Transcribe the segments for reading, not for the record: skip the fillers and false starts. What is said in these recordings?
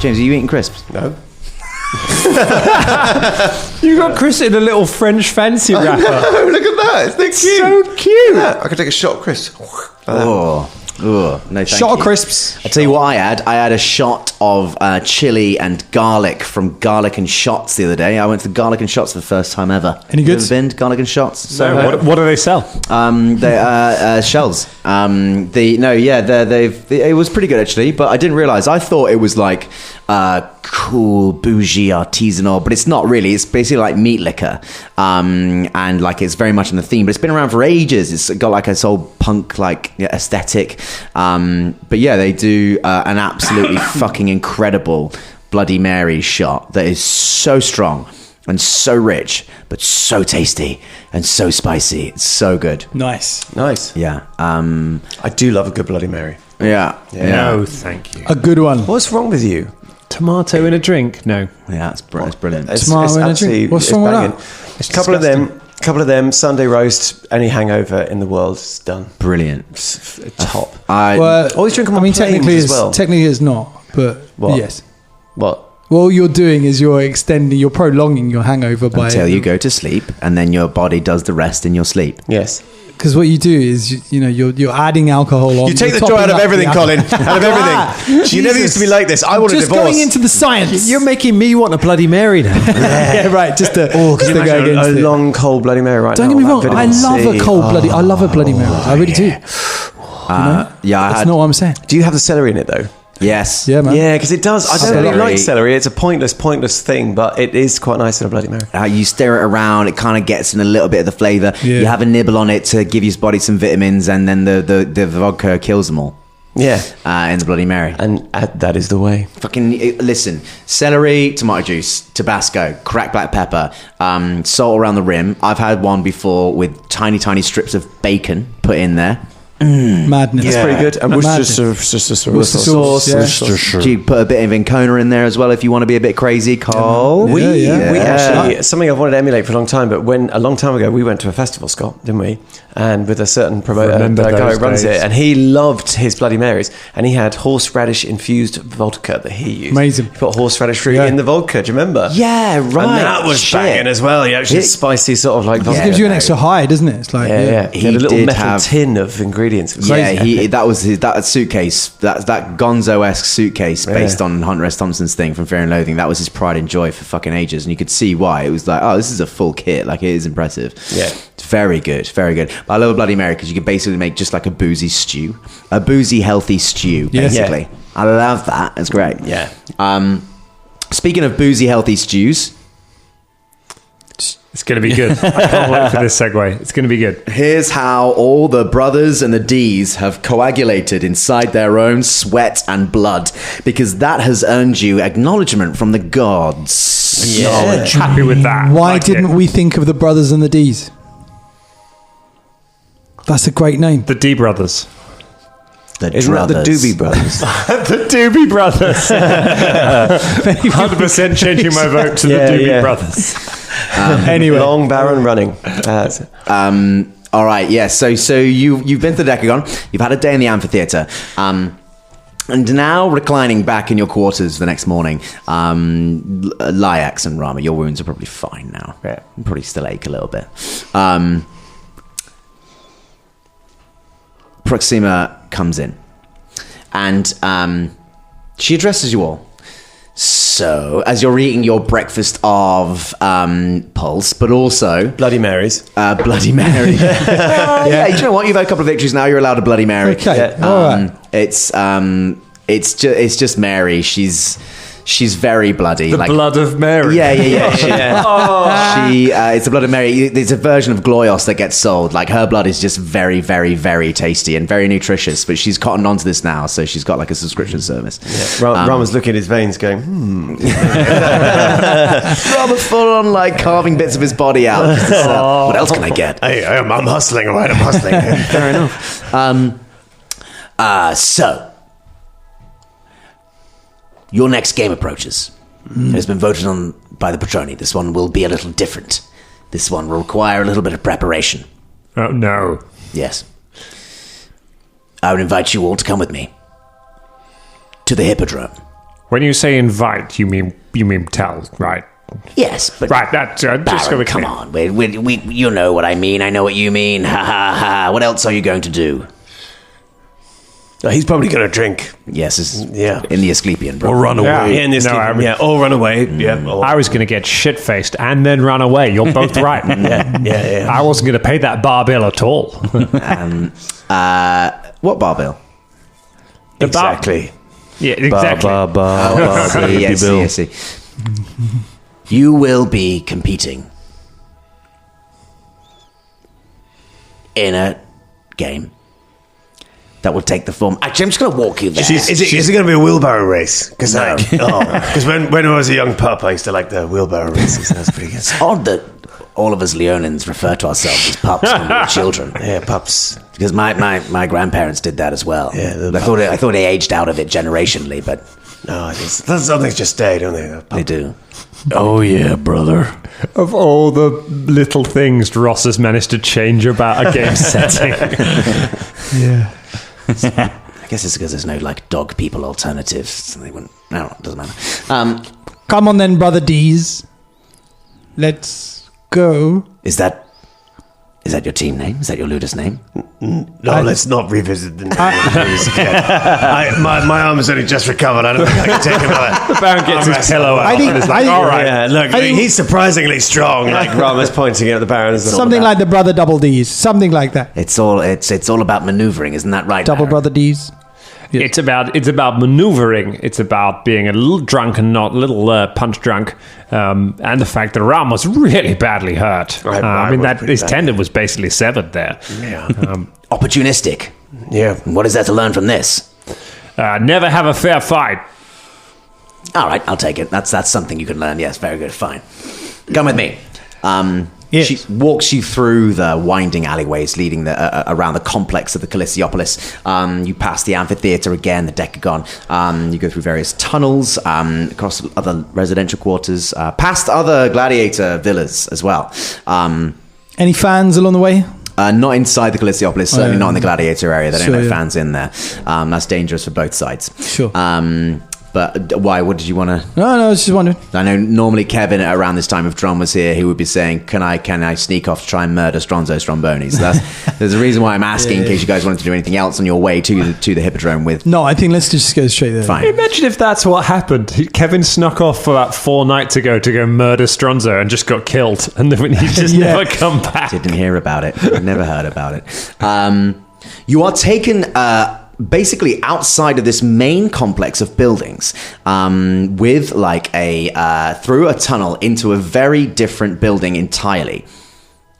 James, are you eating crisps? No. You got Chris in a little French fancy wrapper. Oh, look at that. Isn't it cute? So cute. Yeah, I could take a shot of crisps. No, thank Shot you. of crisps. I tell you what I had. I had a shot of chili and garlic from Garlic and Shots the other day. I went to Garlic and Shots for the first time ever. Any good? You ever been to Garlic and Shots? So What do they sell? they shells. It was pretty good actually, but I didn't realize. I thought it was like cool, bougie, artisanal, but it's not really. It's basically like meat liquor, and like it's very much in the theme. But it's been around for ages. It's got like a soul punk like aesthetic. But yeah, they do an absolutely fucking incredible Bloody Mary shot that is so strong and so rich, but so tasty and so spicy. It's so good. Nice. Yeah. I do love a good Bloody Mary. Yeah. No, thank you. A good one. What's wrong with you? Tomato in a drink? No. Yeah, it's brilliant. Tomato in a drink. What's wrong with that? A couple of them, Sunday roast, any hangover in the world is done. Brilliant. Top. Always drink them on planes technically, as well. Technically, it's not. But What? yes. What? Well, all you're doing is you're prolonging your hangover by Until you go to sleep, and then your body does the rest in your sleep. Yes. Because what you do is you're adding alcohol on. You take the you're joy out of topping up everything, the Colin. alcohol. Out of everything. You never used to be like this. I want a Just divorce. going into the science. You're making me want a Bloody Mary now. yeah, right. Just to go Could you against imagine a it. long cold Bloody Mary right Don't now? get me on wrong. that I vitamin love C? a cold bloody. I love a Bloody Mary. I really do. That's not what I'm saying. Do you have the celery in it though? Yes. Yeah, man. Yeah, because it does. I don't really Celery. like celery. It's a pointless thing, but it is quite nice in a Bloody Mary. You stir it around, it kind of gets in a little bit of the flavour. Yeah. You have a nibble on it to give your body some vitamins, and then the vodka kills them all. Yeah. In the Bloody Mary. And that is the way. Fucking listen, celery, tomato juice, Tabasco, cracked black pepper, salt around the rim. I've had one before with tiny strips of bacon put in there. Madness. That's pretty good. And Madness. Worcestershire sauce, yeah. You put a bit of Vincona in there as well if you want to be a bit crazy, Cole. We actually, something I've wanted to emulate for a long time, but a long time ago, we went to a festival, Scott, didn't we? And with a certain promoter, the guy who runs it, and he loved his Bloody Marys, and he had horseradish infused vodka that he used. Amazing. He put horseradish root in the vodka, do you remember? Yeah, right. And that was banging as well. He actually spicy sort of like vodka. It gives you an extra high, doesn't it? It's like Yeah. He had a little did metal have- tin of ingredients. It was crazy. That was that suitcase, that Gonzo-esque suitcase based on Hunter S. Thompson's thing from Fear and Loathing. That was his pride and joy for fucking ages, and you could see why. It was like, oh, this is a full kit. Like, it is impressive. Yeah. It's very good, very good. But I love a Bloody Mary because you could basically make just like a boozy stew, a boozy healthy stew, basically. Yeah. I love that. It's great. Yeah. Speaking of boozy healthy stews, It's going to be good. I can't wait for this segue. It's going to be good. here's how all the brothers and the D's have coagulated inside their own sweat and blood, because that has earned you acknowledgement from the gods. Yeah. Happy with that. Why Like didn't it. we think of the Brothers and the D's? That's a great name. The D brothers? The Isn't that the druthers. Doobie Brothers? The Doobie Brothers. 100% changing my vote to the Doobie Brothers. Anyway, Long Baron running. All right, yeah. So you've been to the Decagon. You've had a day in the amphitheater. And now reclining back in your quarters the next morning, Lyax and Rama, your wounds are probably fine now. Yeah. You probably still ache a little bit. Proxima comes in, and she addresses you all. So, as you're eating your breakfast of pulse, but also Bloody Marys. Bloody Mary. Yeah, you know what? You've had a couple of victories now. You're allowed a Bloody Mary. Okay, all right. It's just Mary. She's very bloody. The blood of Mary. Yeah. It's a blood of Mary. There's a version of Gloios that gets sold. Like, her blood is just very, very, very tasty and very nutritious. But she's cottoned onto this now, so she's got like a subscription service. Yeah. Rama's looking at his veins going, Rama's full on like carving bits of his body out. What else can I get? Hey, I'm hustling, all right, I'm hustling. Fair enough. So, your next game approaches. It has been voted on by the Patroni. This one will be a little different. This one will require a little bit of preparation. Oh, no. Yes. I would invite you all to come with me to the Hippodrome. When you say invite, you mean tell, right? Yes, but Right, that just Baron, come on. We, you know what I mean. I know what you mean. Ha ha ha. What else are you going to do? He's probably going to drink. Yes, in the Asclepian. Or run away. In this or run away. Yeah. I was going to get shit-faced and then run away. You're both right. Yeah. I wasn't going to pay that bar bill at all. What bar bill? Exactly. Yeah, exactly. I see. You will be competing in a game that will take the form. Actually, I'm just going to walk you there. Is it going to be a wheelbarrow race? Because when I was a young pup, I used to like the wheelbarrow races. That's pretty good. It's odd that all of us Leonins refer to ourselves as pups when we were children. Yeah, pups. Because my grandparents did that as well. Yeah, I thought they aged out of it generationally, but no, some things just stay, don't they? they do. Oh yeah, brother. Of all the little things Ross has managed to change about a game setting. Yeah. I guess it's because there's no like dog people alternatives. So they wouldn't. No, it doesn't matter. Come on then, brother D's. Let's go. Is that your team name? Is that your ludus name? No, let's not revisit the news again. My arm has only just recovered. I don't think I can take another. The Baron gets his pillow out. I think- and is I like, think- all right. Yeah, look, he's surprisingly strong. Like Rama's pointing at the Baron. Something like the brother double D's. Something like that. It's all about maneuvering, isn't that right? Double Baron? brother D's. It's about maneuvering. It's about being a little drunk and not a little punch drunk, and the fact that Ram was really badly hurt. I mean, that his tendon was basically severed there. Yeah. Opportunistic. Yeah. What is there to learn from this? Never have a fair fight. All right, I'll take it. That's something you can learn. Yes, very good. Fine. Come with me. Yes. She walks you through the winding alleyways leading around the complex of the Callisiopolis. You pass the amphitheater again, the Decagon. You go through various tunnels, across other residential quarters, past other gladiator villas as well. Any fans along the way? Not inside the Callisiopolis, certainly not in the gladiator area. They don't Sure, have yeah. fans in there. That's dangerous for both sides. Sure. But why? What did you want to... No, I was just wondering. I know normally Kevin around this time, if Drum was here, he would be saying, can I sneak off to try and murder Stronzo Stromboni? So there's a reason why I'm asking, in case you guys wanted to do anything else on your way to the Hippodrome with... No, I think let's just go straight there. Fine. Imagine if that's what happened. Kevin snuck off for about 4 nights ago to go murder Stronzo and just got killed, and then he just Yeah. never come back. Didn't hear about it. Never heard about it. You are taken... basically outside of this main complex of buildings, with like through a tunnel into a very different building entirely.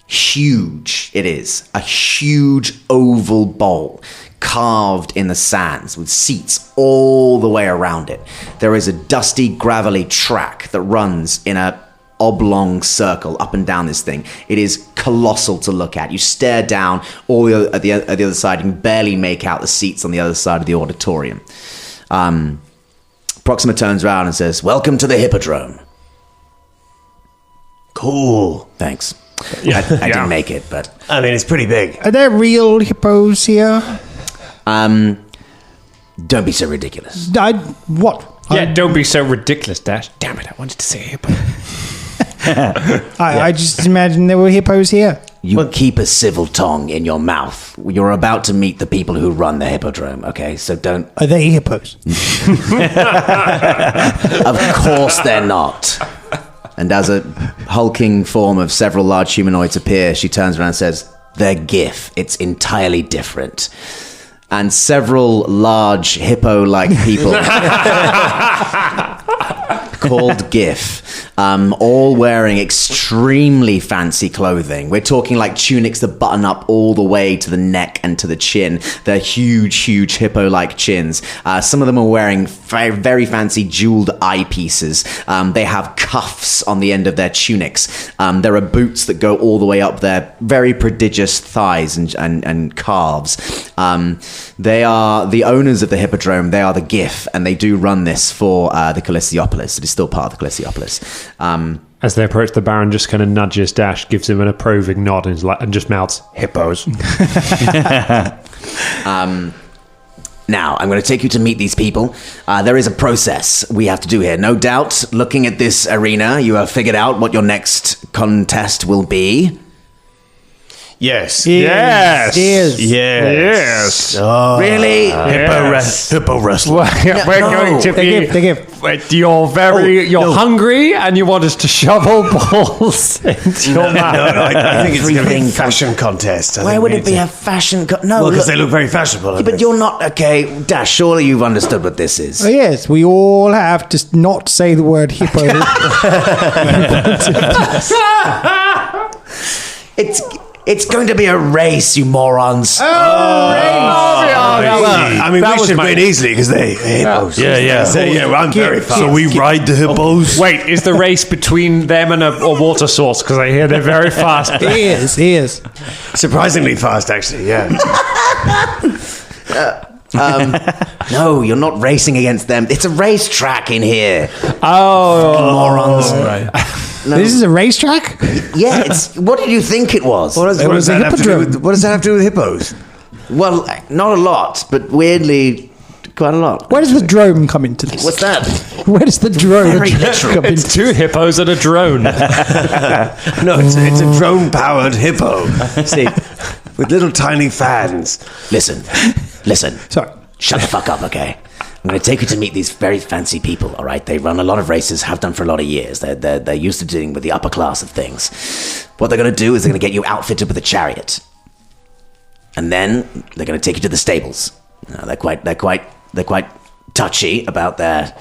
Huge it is. A huge oval bowl carved in the sands with seats all the way around it. There is a dusty, gravelly track that runs in a oblong circle up and down this thing. It is colossal to look at. You stare down all at the other side, you can barely make out the seats on the other side of the auditorium. Proxima turns around and says, "Welcome to the Hippodrome." Cool. Thanks. I didn't make it, but I mean, it's pretty big. Are there real hippos here? don't be so ridiculous. What? Yeah, don't be so ridiculous, Dash. Damn it, I wanted to say hippo. I just imagined there were hippos here. You keep a civil tongue in your mouth. You're about to meet the people who run the Hippodrome, okay? So don't... Are they hippos? Of course they're not. And as a hulking form of several large humanoids appear, she turns around and says, "They're GIF. It's entirely different." And several large hippo-like people called GIF, all wearing extremely fancy clothing. We're talking like tunics that button up all the way to the neck and to the chin. They're huge hippo-like chins. Some of them are wearing very fancy jeweled eyepieces. They have cuffs on the end of their tunics. There are boots that go all the way up their very prodigious thighs and calves. They are the owners of the Hippodrome. They are the GIF, and they do run this for the Callisiopolis. It is still part of the Callisiopolis. As they approach, the Baron just kind of nudges Dash, gives him an approving nod, and just mouths, "Hippos." Now, I'm going to take you to meet these people. There is a process we have to do here. No doubt, looking at this arena, you have figured out what your next contest will be. Yes. Oh, really? Hippo wrestling. We're going to be... They give. Wait, you're hungry and you want us to shovel balls into your mouth. I think it's going to be a fashion contest. Why would it be a fashion no, Well, because they look very fashionable. but you're not... Okay, Dash, surely you've understood what this is. Oh, yes, we all have to not say the word hippo. It's going to be a race, you morons. Well, I mean, we should win easily because they're hippos. I'm very fast. So we ride the hippos? Wait, is the race between them and a water source? Because I hear they're very fast. He is. Surprisingly fast, actually, yeah. No, you're not racing against them. It's a racetrack in here. Oh. Morons. Right. No. This is a racetrack? Yeah, it's... What did you think it was? What does that have to do with hippos? Well, not a lot, but weirdly, quite a lot. Where does the drone come into this? What's that? Where does the drone Very literal. come It's into? 2 hippos and a drone. No, it's a drone-powered hippo. See, with little tiny fans. Listen. Sorry. Shut the fuck up, okay? I'm going to take you to meet these very fancy people, all right? They run a lot of races, have done for a lot of years. They're used to dealing with the upper class of things. What they're going to do is they're going to get you outfitted with a chariot. And then they're going to take you to the stables. Now, they're quite touchy about their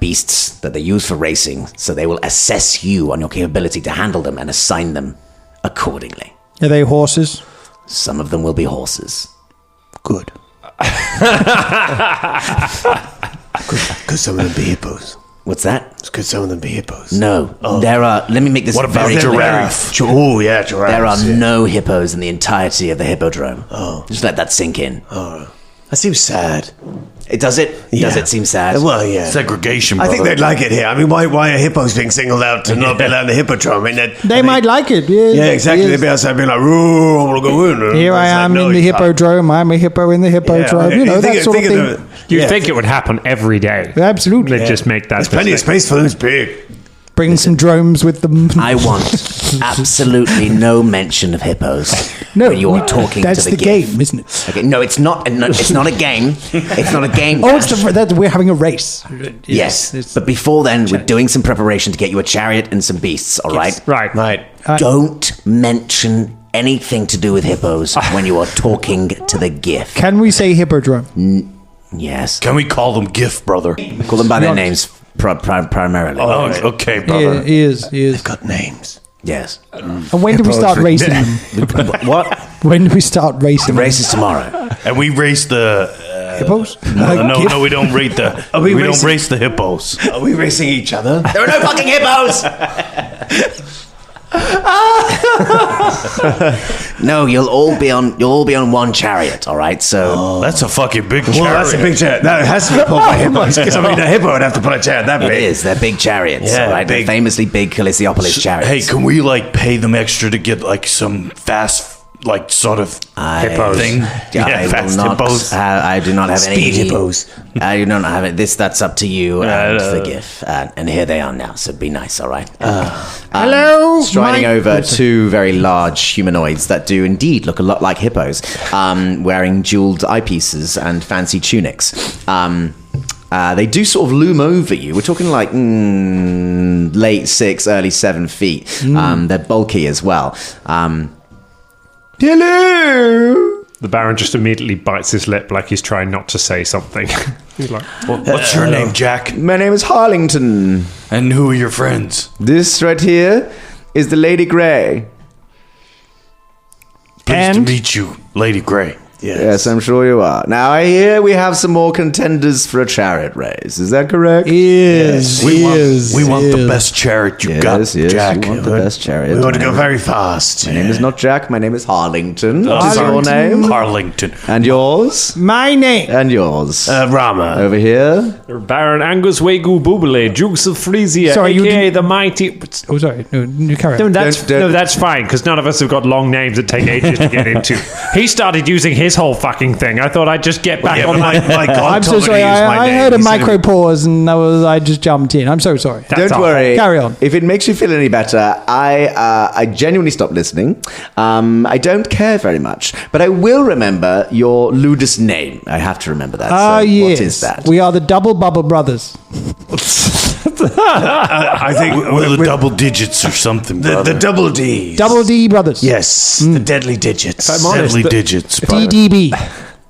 beasts that they use for racing, so they will assess you on your capability to handle them and assign them accordingly. Are they horses? Some of them will be horses. Good. Could some of them be hippos? What's that? Could some of them be hippos? No. There are... Let me make this What about very clear. giraffe? Oh, yeah, giraffe. There are no hippos in the entirety of the hippodrome. Oh. Just let that sink in. Oh, that seems sad. Does it? Yeah. Does it seem sad? Well, yeah. Segregation, I brother. think they'd like it here. I mean, why are hippos being singled out to not be allowed in the hippodrome? I mean, They might like it. Yeah, Yeah, exactly. yes. They'd be outside being like, "Ooh, I want to go in." Here I It's like, am no, in the you can't. hippodrome. I'm a hippo in the hippodrome. You know, that sort of thing. You'd think it would happen every day. Absolutely. They'd just make that There's plenty of mistake. space for them. It's big. Bring some drones with them. I want absolutely no mention of hippos when you're talking that's to the game, gift. isn't it? Okay, no, it's not. It's not a game. It's not a game. Oh, we're having a race. Yes, it's- but before then, we're doing some preparation to get you a chariot and some beasts. All right. Right. Don't mention anything to do with hippos when you are talking to the gift. Can we say hippodrome? Yes. Can we call them GIF, brother? Call them by their names primarily. Oh, okay, brother. He is. Got names. Yes. And when do we start racing them? What? When do we start racing The race is tomorrow. And we race the... hippos? No, we don't rate the... we we don't racing? race the hippos. Are we racing each other? There are no fucking hippos. No, you'll all be on one chariot. All right. So That's a fucking big chariot. Well, that's a big chariot. That has to be pulled by hippos. Because I mean, a hippo would have to pull a chariot that it big. is. They're big chariots. Yeah, all right. They're big. famously big Callisiopolis chariots. Hey, can we like pay them extra to get like some fast, like sort of Hippos. thing? I will fast not. hippos. I do not have any Speed hippos. I do not have it. That's up to you and no. the GIF. And here they are now. So be nice. All right. Hello? Striding my- over two very large humanoids that do indeed look a lot like hippos, wearing jeweled eyepieces and fancy tunics. They do sort of loom over you. We're talking like late 6, early 7 feet. They're bulky as well. Hello. The Baron just immediately bites his lip like he's trying not to say something. He's like, What's your name, Jack? My name is Harlington. And who are your friends? This right here is the Lady Grey. Pleased And? to meet you, Lady Grey. Yes, I'm sure you are. Now, I hear we have some more contenders for a chariot race. Is that correct? We want the best chariot you got, Yes, Jack. you want the best chariot. We want to My go name- very fast. My name is not Jack. My name is Harlington. What is your Harlington. name? Harlington. And yours? My name. And yours? Rama. Over here? Baron Angus Wegu Bubile, Dukes of Frisia, Sorry, you aka the mighty... Oh, sorry. No, you carry on. No, that's fine, because none of us have got long names that take ages to get into. He started using his this whole fucking thing. I thought I'd just get back on my... my God, I'm so sorry. I heard a micro pause and I just jumped in. I'm so sorry. Don't worry. Carry on. If it makes you feel any better, I genuinely stopped listening. I don't care very much, but I will remember your Ludus name. I have to remember that. So Yes. What is that? We are the Double Bubble Brothers. I think We're the double digits or something, the double D's. Double D Brothers. Yes, the deadly digits. I'm honest, Deadly the- digits. brother. DDB.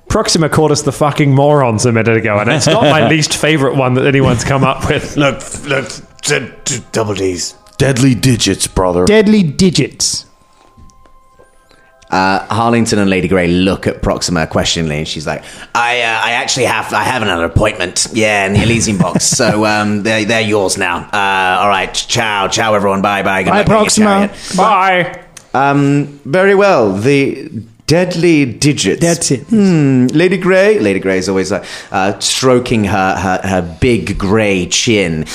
Proxima called us the fucking morons a minute ago, and it's not my least favourite one that anyone's come up with. Look, double D's. Deadly digits, brother. Deadly Digits. Harlington and Lady Grey look at Proxima questioningly, and she's like, I have another appointment. Yeah, in the Elysium box. So they're yours now. All right, ciao, everyone. Bye. Good Bye, luck getting your Proxima. chariot. Bye. Very well. The Deadly Digits. That's it. Lady Grey. Lady Grey's always like stroking her big grey chin.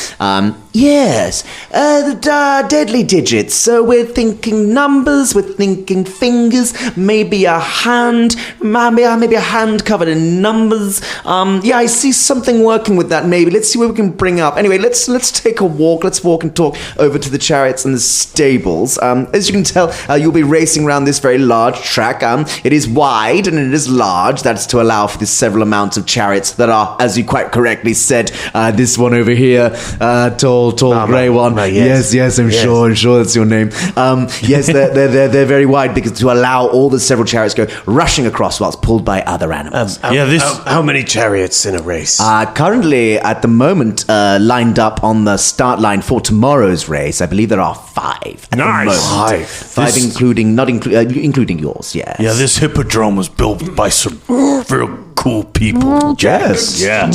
Yes, the Deadly Digits. So we're thinking numbers, we're thinking fingers, maybe a hand, maybe a hand covered in numbers. Yeah, I see something working with that. Maybe let's see what we can bring up. Anyway, let's take a walk. Let's walk and talk over to the chariots and the stables. As you can tell, you'll be racing around this very large track. It is wide and it is large. That's to allow for the several amounts of chariots that are, as you quite correctly said, this one over here, tall grey one. Yes, I'm sure that's your name. Yes, they're very wide because to allow all the several chariots go rushing across whilst pulled by other animals. How many chariots in a race? Currently, at the moment, lined up on the start line for tomorrow's race, I believe there are 5. At the Nice. moment. Five, including yours. Yes. Yeah, this hippodrome was built by some real cool people. Yes. Yeah.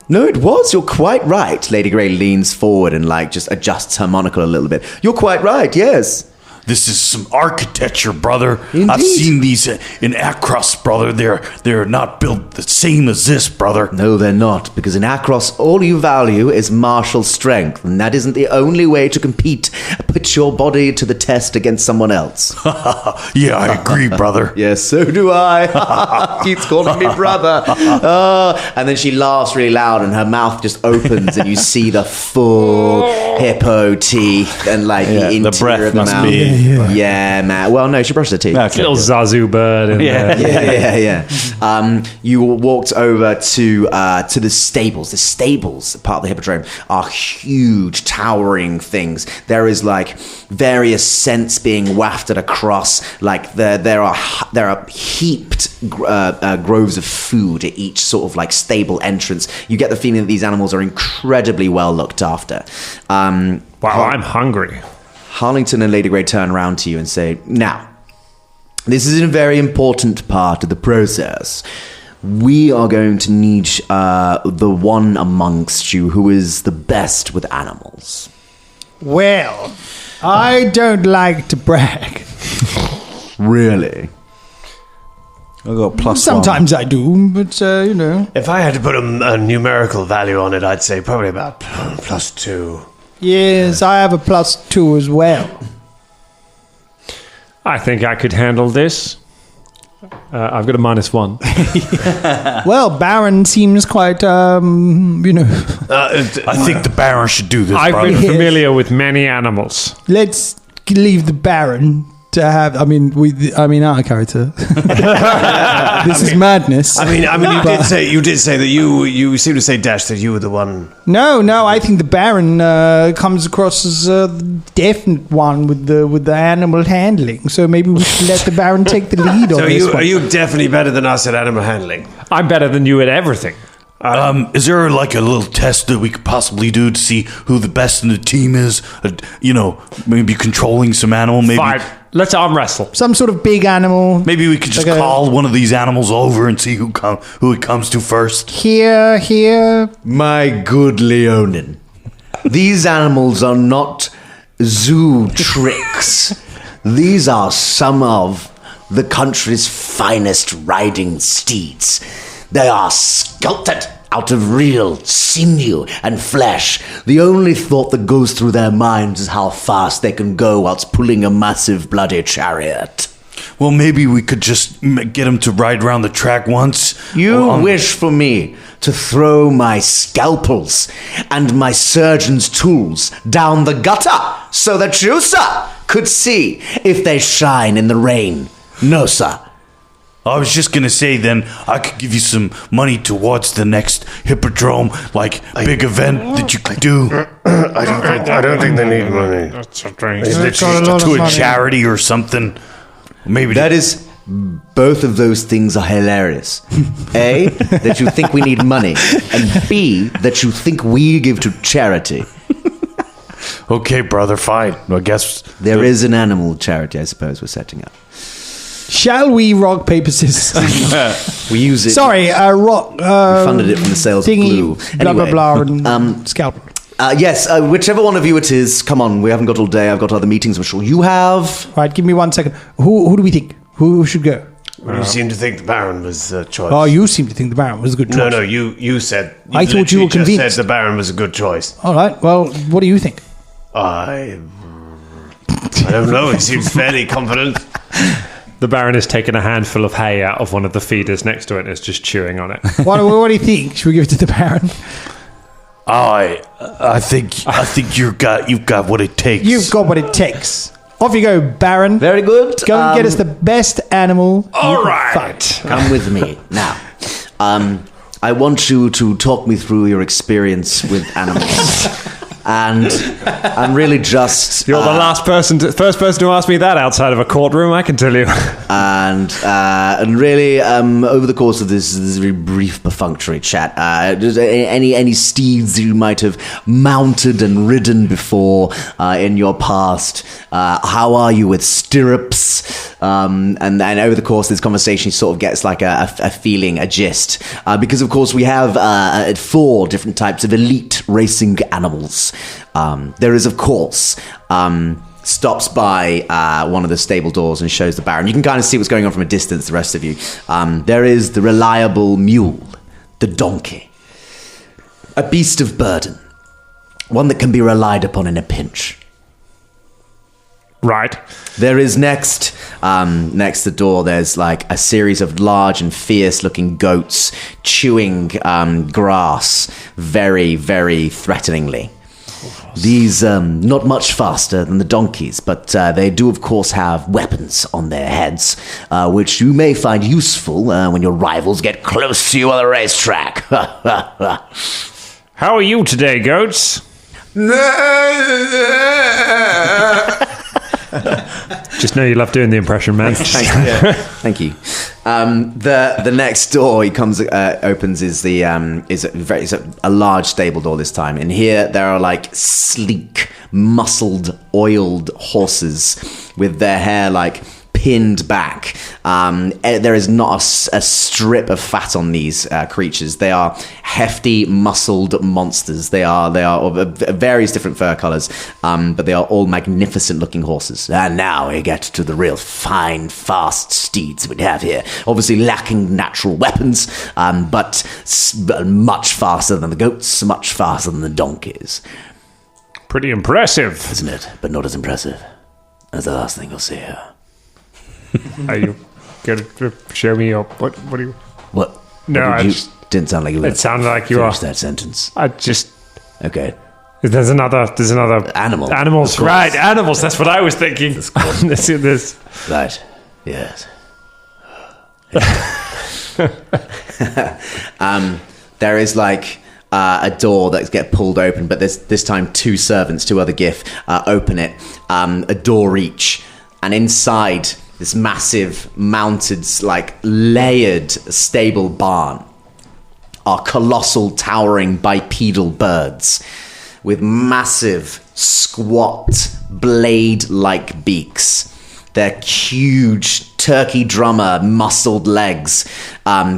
No, it was. You're quite right. Lady Grey leans forward and just adjusts her monocle a little bit. You're quite right. Yes. This is some architecture, brother. Indeed. I've seen these in Akros, brother. They're not built the same as this, brother. No, they're not, because in Akros, all you value is martial strength, and that isn't the only way to compete. Put your body to the test against someone else. Yeah, I agree, brother. Yes, so do I. Keeps calling me brother. And then she laughs really loud, and her mouth just opens, and you see the full hippo teeth and the interior breath of the must mouth. be- Yeah, man. Well, no, she brushed her teeth. Okay. Little Zazu bird. In there. Yeah. You walked over to the stables. The stables, part of the hippodrome, are huge, towering things. There is various scents being wafted across. There are heaped groves of food at each sort of stable entrance. You get the feeling that these animals are incredibly well looked after. Wow, I'm hungry. Harlington and Lady Grey turn around to you and say, now, this is a very important part of the process. We are going to need the one amongst you who is the best with animals. Well, I don't like to brag. Really? I got +1. Sometimes I do, but If I had to put a numerical value on it, I'd say probably about +2. Yes, I have a +2 as well. I think I could handle this. I've got a -1. Well, Baron seems quite, I think the Baron should do this, I've brother. been familiar with many animals. Let's leave the Baron to have. Our character. This is madness. You did say that you seem to say, Dash, that you were the one. No, I think the Baron comes across as a definite one with the animal handling. So maybe we should let the Baron take the lead on this one. Are you definitely better than us at animal handling? I'm better than you at everything. Is there a little test that we could possibly do to see who the best in the team is? Maybe controlling some animal. Maybe Fine. Let's arm wrestle. Some sort of big animal. maybe we could just call one of these animals over and see who it comes to first. Here. My good Leonin, these animals are not zoo tricks. These are some of the country's finest riding steeds. They are sculpted out of real sinew and flesh. The only thought that goes through their minds is how fast they can go whilst pulling a massive bloody chariot. Well, maybe we could just get him to ride around the track once. You wish for me to throw my scalpels and my surgeon's tools down the gutter so that you, sir, could see if they shine in the rain? No, sir. I was just going to say, then, I could give you some money towards the next Hippodrome, big event that you could do. I don't think they need money. That's a drink. To a charity or something. Maybe That is, both of those things are hilarious. A, that you think we need money, and B, that you think we give to charity. Okay, brother, fine. I guess There is an animal charity, I suppose, we're setting up. Shall we rock, paper, scissors? We use it. Sorry, rock. We funded it from the sales of glue. Blah, blah, Anyway, blah, and scalpel. Yes, whichever one of you it is, come on, we haven't got all day. I've got other meetings, I'm sure you have. Right, give me 1 second. Who do we think? Who should go? Well, you seem to think the Baron was a choice. Oh, you seem to think the Baron was a good choice. No, you said... I thought you were just convinced. said the Baron was a good choice. All right, well, what do you think? I don't know, he seems fairly confident. The Baron has taken a handful of hay out of one of the feeders next to it and is just chewing on it. What do you think? Should we give it to the Baron? I think you've got what it takes. You've got what it takes. Off you go, Baron. Very good. Go and get us the best animal. All you can right. find. Come with me. Now, I want you to talk me through your experience with animals. And I'm really just... You're the first person to ask me that outside of a courtroom, I can tell you. And really, over the course of this very brief, perfunctory chat, any steeds you might have mounted and ridden before in your past? How are you with stirrups? And over the course of this conversation, he sort of gets like a feeling, a gist. Because, of course, we have 4 different types of elite racing animals. There is, of course... stops by one of the stable doors and shows the Baron. You can kind of see what's going on from a distance, the rest of you. There is the reliable mule, the donkey. A beast of burden. One that can be relied upon in a pinch. Right. There is next the door, there's like a series of large and fierce-looking goats chewing grass very, very threateningly. These, not much faster than the donkeys, but they do, of course, have weapons on their heads, which you may find useful when your rivals get close to you on the racetrack. How are you today, goats? Just know you love doing the impression, man. Thank you. The next door he opens is a large stable door this time, and here there are like sleek, muscled, oiled horses with their hair like pinned back. There is not a strip of fat on these creatures. They are hefty, muscled monsters. They are of various different fur colors, but they are all magnificent-looking horses. And now we get to the real fine, fast steeds we have here. Obviously lacking natural weapons, but much faster than the goats, much faster than the donkeys. Pretty impressive. Isn't it? But not as impressive as the last thing you'll see here. Are you going to show me your... What are you... What? No, What did you... Didn't sound like you were... It sounded like you are... Finish that sentence. I just... Okay. There's another... Animal. Animals, right. Animals, that's what I was thinking. This. Right. Yes. There is like a door that gets pulled open, but there's this time 2 servants, 2 other GIF, open it, a door each, and inside this massive, mounted, like layered stable barn are colossal, towering bipedal birds with massive, squat, blade-like beaks. Their huge turkey drummer muscled legs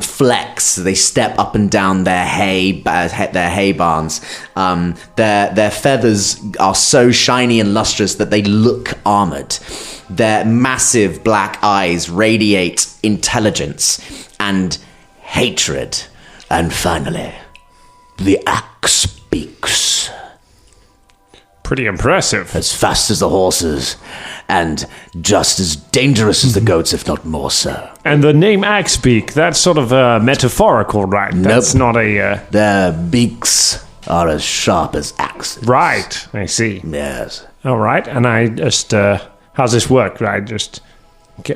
flex. They step up and down their hay barns. Their feathers are so shiny and lustrous that they look armored. Their massive black eyes radiate intelligence and hatred. And finally, the axe speaks. Pretty impressive. As fast as the horses, and just as dangerous as the goats, if not more so. And the name Axbeak, that's sort of metaphorical, right? That's not a... Their beaks are as sharp as axes. Right, I see. Yes. All right, and I just... how's this work? I just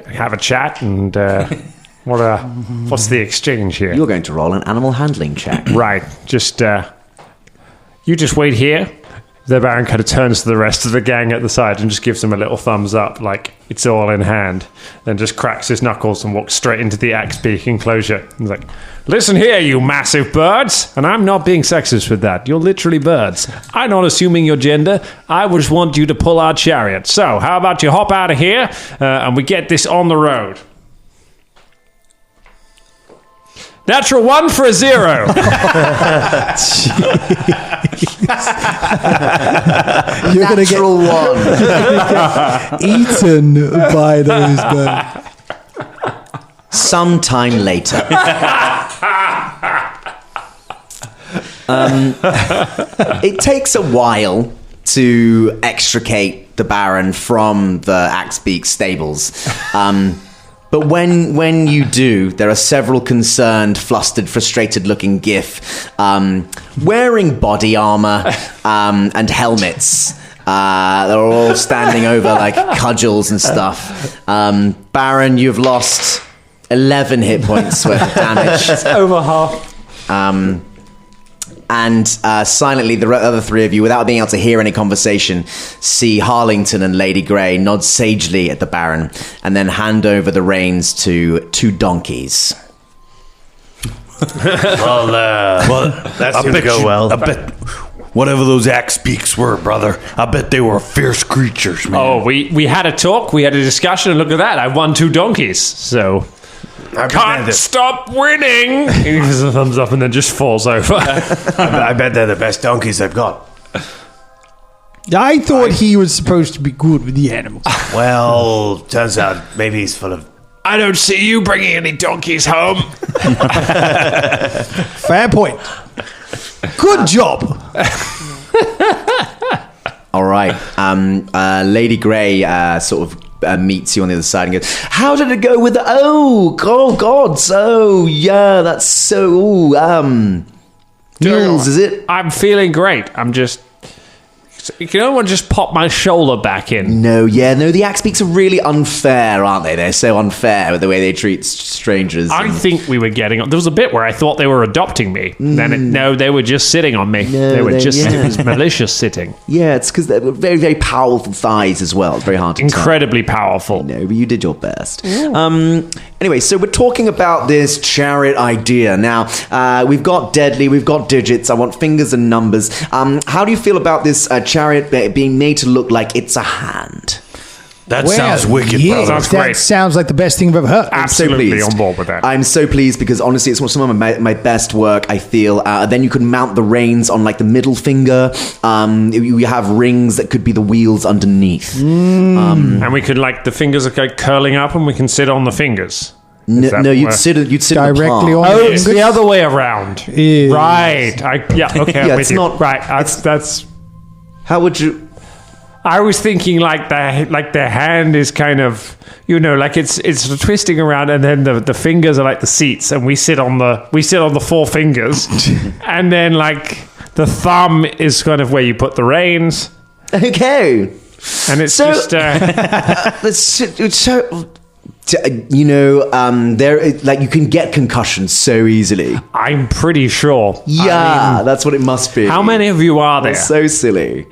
have a chat and... what's the exchange here? You're going to roll an animal handling check. Right, just... you just wait here. The Baron kind of turns to the rest of the gang at the side and just gives them a little thumbs up, like it's all in hand. Then just cracks his knuckles and walks straight into the Axbeak enclosure. He's like, listen here, you massive birds. And I'm not being sexist with that. You're literally birds. I'm not assuming your gender. I just want you to pull our chariot. So how about you hop out of here and we get this on the road. Natural 1 for a 0. You're going to get Natural 1. eaten by those birds. Sometime later. It takes a while to extricate the Baron from the Axbeak stables. But when you do, there are several concerned, flustered, frustrated-looking GIF wearing body armor and helmets. They're all standing over like cudgels and stuff. Baron, you've lost 11 hit points worth of damage. It's over half. And silently, the other three of you, without being able to hear any conversation, see Harlington and Lady Grey nod sagely at the Baron and then hand over the reins to 2 donkeys. Well, that seemed to go well. I bet whatever those Axbeaks were, brother, I bet they were fierce creatures, man. Oh, we had a talk, we had a discussion, and look at that, I won 2 donkeys, so... Can't stop winning! He gives a thumbs up and then just falls over. I bet they're the best donkeys they've got. I thought he was supposed to be good with the animals. Well, turns out maybe he's full of... I don't see you bringing any donkeys home. Fair point. Good job. All right. Lady Grey sort of meets you on the other side and goes, how did it go with the... Oh, gods. Oh, yeah, that's so... Mules, is it? I'm feeling great. I'm just... Can anyone just pop my shoulder back in? No, the Axbeaks are really unfair, aren't they? They're so unfair with the way they treat strangers. I think we were getting... There was a bit where I thought they were adopting me. Then no, they were just sitting on me. It was malicious sitting. Yeah, it's because they're very, very powerful thighs as well. It's very hard to Incredibly powerful. No, but you did your best. Anyway, so we're talking about this chariot idea. Now, we've got deadly, we've got digits. I want fingers and numbers. How do you feel about this chariot being made to look like it's a hand? That sounds wicked, brother. Sounds that great. sounds like the best thing I've ever heard. Absolutely on board with that. I'm so pleased because honestly, it's some of my best work, I feel. Then you could mount the reins on like the middle finger. You have rings that could be the wheels underneath. And we could the fingers are like curling up and we can sit on the fingers. No, you'd sit Directly on Oh, the it's fingers. the other way around. Yes. Right. Okay, Yeah, I'm with it's you. not- Right. That's... How would you... I was thinking like the hand is kind of, like it's twisting around, and then the fingers are like the seats, and we sit on the 4 fingers, and then like the thumb is kind of where you put the reins, Okay. and it's So- just there like you can get concussions so easily. I'm pretty sure. Yeah, that's what it must be. How many of you are there? That's so silly.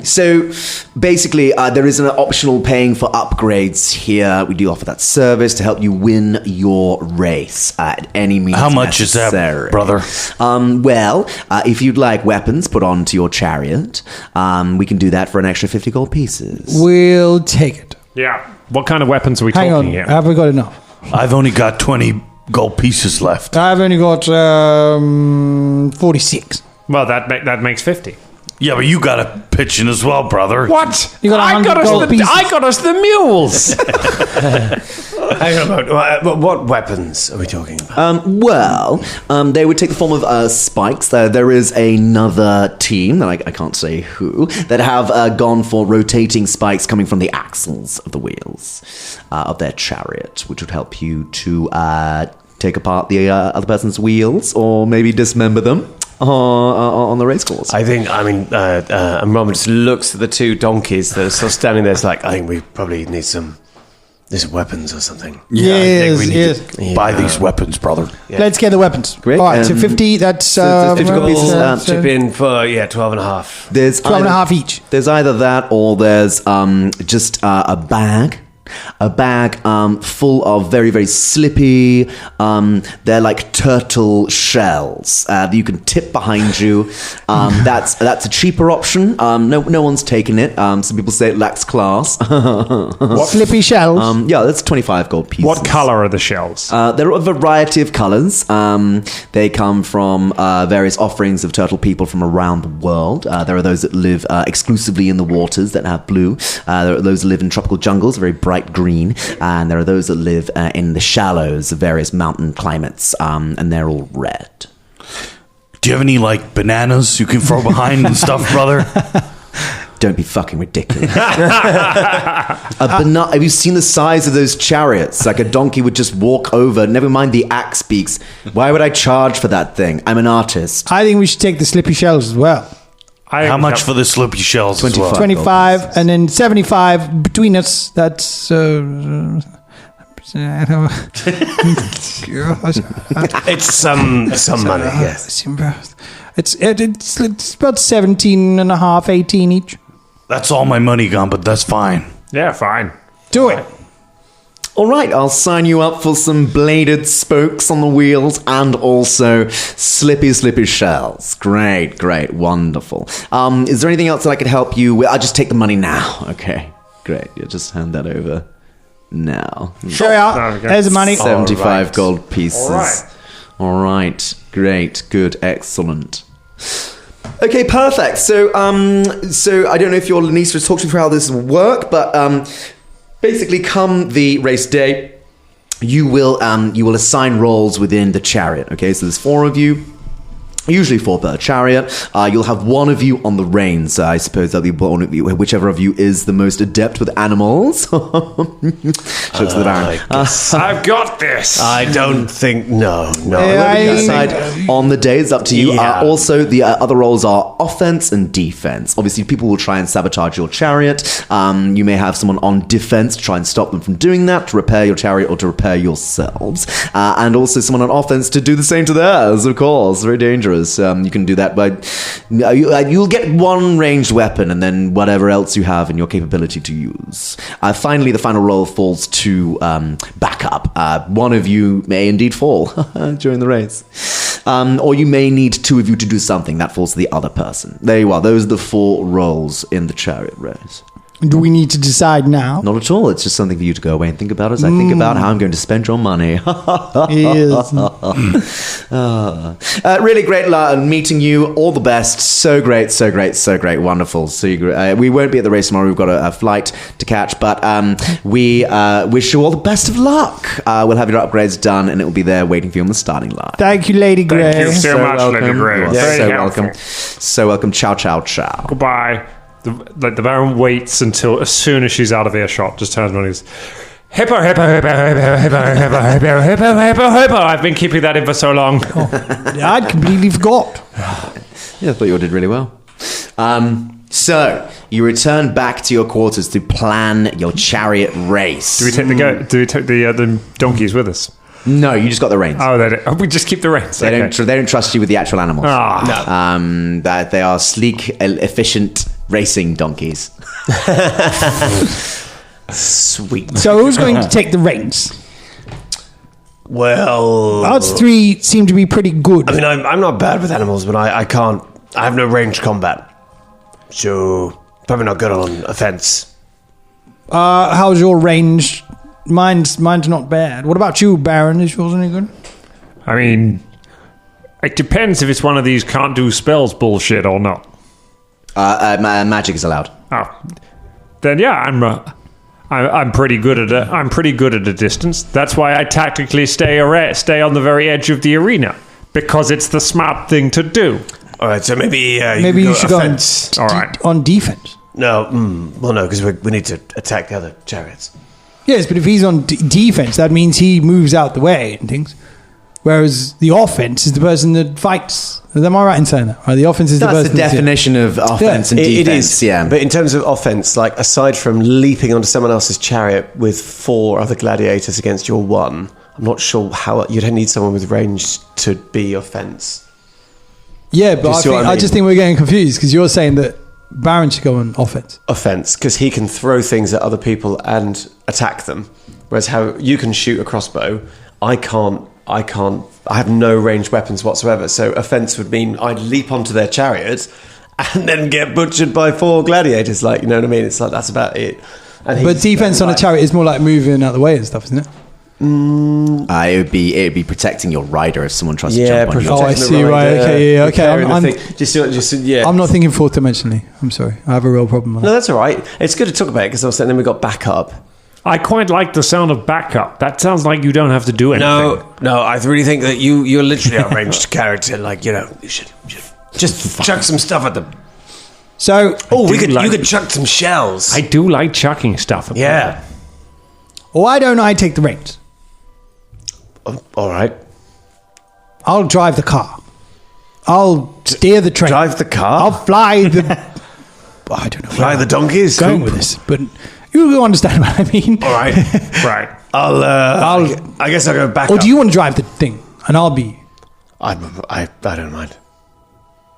So basically, there is an optional paying for upgrades here. We do offer that service to help you win your race at any means. How much is that, brother? Well, if you'd like weapons put onto your chariot, we can do that for an extra 50 gold pieces. We'll take it. Yeah. What kind of weapons are we Hang talking on. here? Have we got enough? I've only got 20 gold pieces left. I've only got 46. Well, that makes 50. Yeah, but you got a pitch in as well, brother. What? You got 100 gold pieces. I got us the mules. Hang on a moment. What weapons are we talking about? They would take the form of spikes. There is another team, that I can't say who, that have gone for rotating spikes coming from the axles of the wheels of their chariot, which would help you to take apart the other person's wheels or maybe dismember them on the race course. And Mum just looks at the two donkeys that are still standing there. It's like, I think we probably need some weapons or something. Yes. Buy these weapons, brother. Yeah. Let's get the weapons. Great. All right, so 50, that's... 50 pieces. Chip in for 12 and a half. There's 12 and a half each. There's either that or there's just a bag. A bag full of very, very slippy, they're like turtle shells that you can tip behind you. That's a cheaper option. No one's taken it. Some people say it lacks class. Slippy shells? Yeah, that's 25 gold pieces. What color are the shells? There are a variety of colors. They come from various offerings of turtle people from around the world. There are those that live exclusively in the waters that have blue. There are those that live in tropical jungles, very bright green, and there are those that live in the shallows of various mountain climates, and they're all red. Do you have any, bananas you can throw behind and stuff, brother? Don't be fucking ridiculous. Have you seen the size of those chariots? Like a donkey would just walk over, never mind the axe beaks. Why would I charge for that thing? I'm an artist. I think we should take the slippy shells as well. How much for the slippy shells? 25. As well? 25 and then 75 between us. That's It's some money, yes. It's about 17 and a half, 18 each. That's all my money gone, but that's fine. Yeah, fine. Do it. All right, I'll sign you up for some bladed spokes on the wheels and also slippy shells. Great, wonderful. Is there anything else that I could help you with? I'll just take the money now. Okay, great. You just hand that over now. Sure, yeah. Okay. There's the money. 75 gold pieces. All right. Great, good, excellent. Okay, perfect. So I don't know if your Lanista has talked to you through how this will work, but basically, come the race day, you will assign roles within the chariot. Okay, so there's 4 of you. Usually 4 per chariot. You'll have one of you on the reins. I suppose that'll be one of you, whichever of you is the most adept with animals. Shooks the Baron. I've got this. I don't think... No. Whoever you decide on the day is up to you. Yeah. Also, the other roles are offense and defense. Obviously, people will try and sabotage your chariot. You may have someone on defense to try and stop them from doing that, to repair your chariot or to repair yourselves. And also someone on offense to do the same to theirs, of course. Very dangerous. You can do that by... You'll get one ranged weapon and then whatever else you have in your capability to use. Finally, the final role falls to backup. One of you may indeed fall during the race. Or you may need 2 of you to do something. That falls to the other person. There you are. Those are the 4 roles in the chariot race. Do we need to decide now? Not at all. It's just something for you to go away and think about as I think about how I'm going to spend your money. Yes. Really great meeting you. All the best. So great. Wonderful. So we won't be at the race tomorrow. We've got a flight to catch, but we wish you all the best of luck. We'll have your upgrades done, and it will be there waiting for you on the starting line. Thank you, Lady Grey. Thank you so much, welcome. Lady Grey. You are Very so helpful. welcome. So welcome. Ciao. Goodbye. The Baron waits until as soon as she's out of earshot, just turns around and goes, Hippo. I've been keeping that in for so long. I'd completely forgot. Yeah, I thought you all did really well. So you return back to your quarters to plan your chariot race. Do we take the donkeys with us? No, you just got the reins. Oh, we just keep the reins. They don't trust you with the actual animals. No. That they are sleek, efficient racing donkeys. Sweet. So who's going to take the reins? Well... Odds 3 seem to be pretty good. I mean, I'm not bad with animals, but I can't... I have no ranged combat. So, probably not good on offense. How's your range? Mine's not bad. What about you, Baron? Is yours any good? I mean, it depends if it's one of these can't do spells bullshit or not. Magic is allowed. Oh, then yeah, I'm pretty good at a distance. That's why I tactically stay on the very edge of the arena, because it's the smart thing to do. All right, so maybe you should go on defense. No, no, because we need to attack the other chariots. Yes, but if he's on defense, that means he moves out the way and things. Whereas the offense is the person that fights. Am I right in saying that? Or the offense is the person. That's the definition of offense and defense. It is, yeah. But in terms of offense, like aside from leaping onto someone else's chariot with 4 other gladiators against your 1, I'm not sure how you'd need someone with range to be offense. Yeah, but I just think we're getting confused because you're saying that Baron should go on offense. Offense, because he can throw things at other people and attack them. Whereas how you can shoot a crossbow, I can't. I have no ranged weapons whatsoever. So offense would mean I'd leap onto their chariot and then get butchered by 4 gladiators. Like, you know what I mean? It's like, that's about it. But defense on a chariot is more like moving out of the way and stuff, isn't it? It would be protecting your rider if someone tries to jump on you. Oh, I see. Right. Okay. Yeah. Okay. Yeah. I'm not thinking 4th dimensionally. I'm sorry. I have a real problem. No, that's all right. It's good to talk about it because I was saying then we got backup. I quite like the sound of backup. That sounds like you don't have to do anything. No, I really think that you're literally a ranged character. Like, you should just chuck some stuff at them. So, you could chuck some shells. I do like chucking stuff at them. Why don't I take the reins? All right. I'll drive the car. I'll steer the train. Drive the car? I'll fly the... I don't know. Fly the donkeys? Going with this, but... You understand what I mean? All right. Right. I guess I'll go back. Or do you want to drive the thing? And I'll be... I don't mind.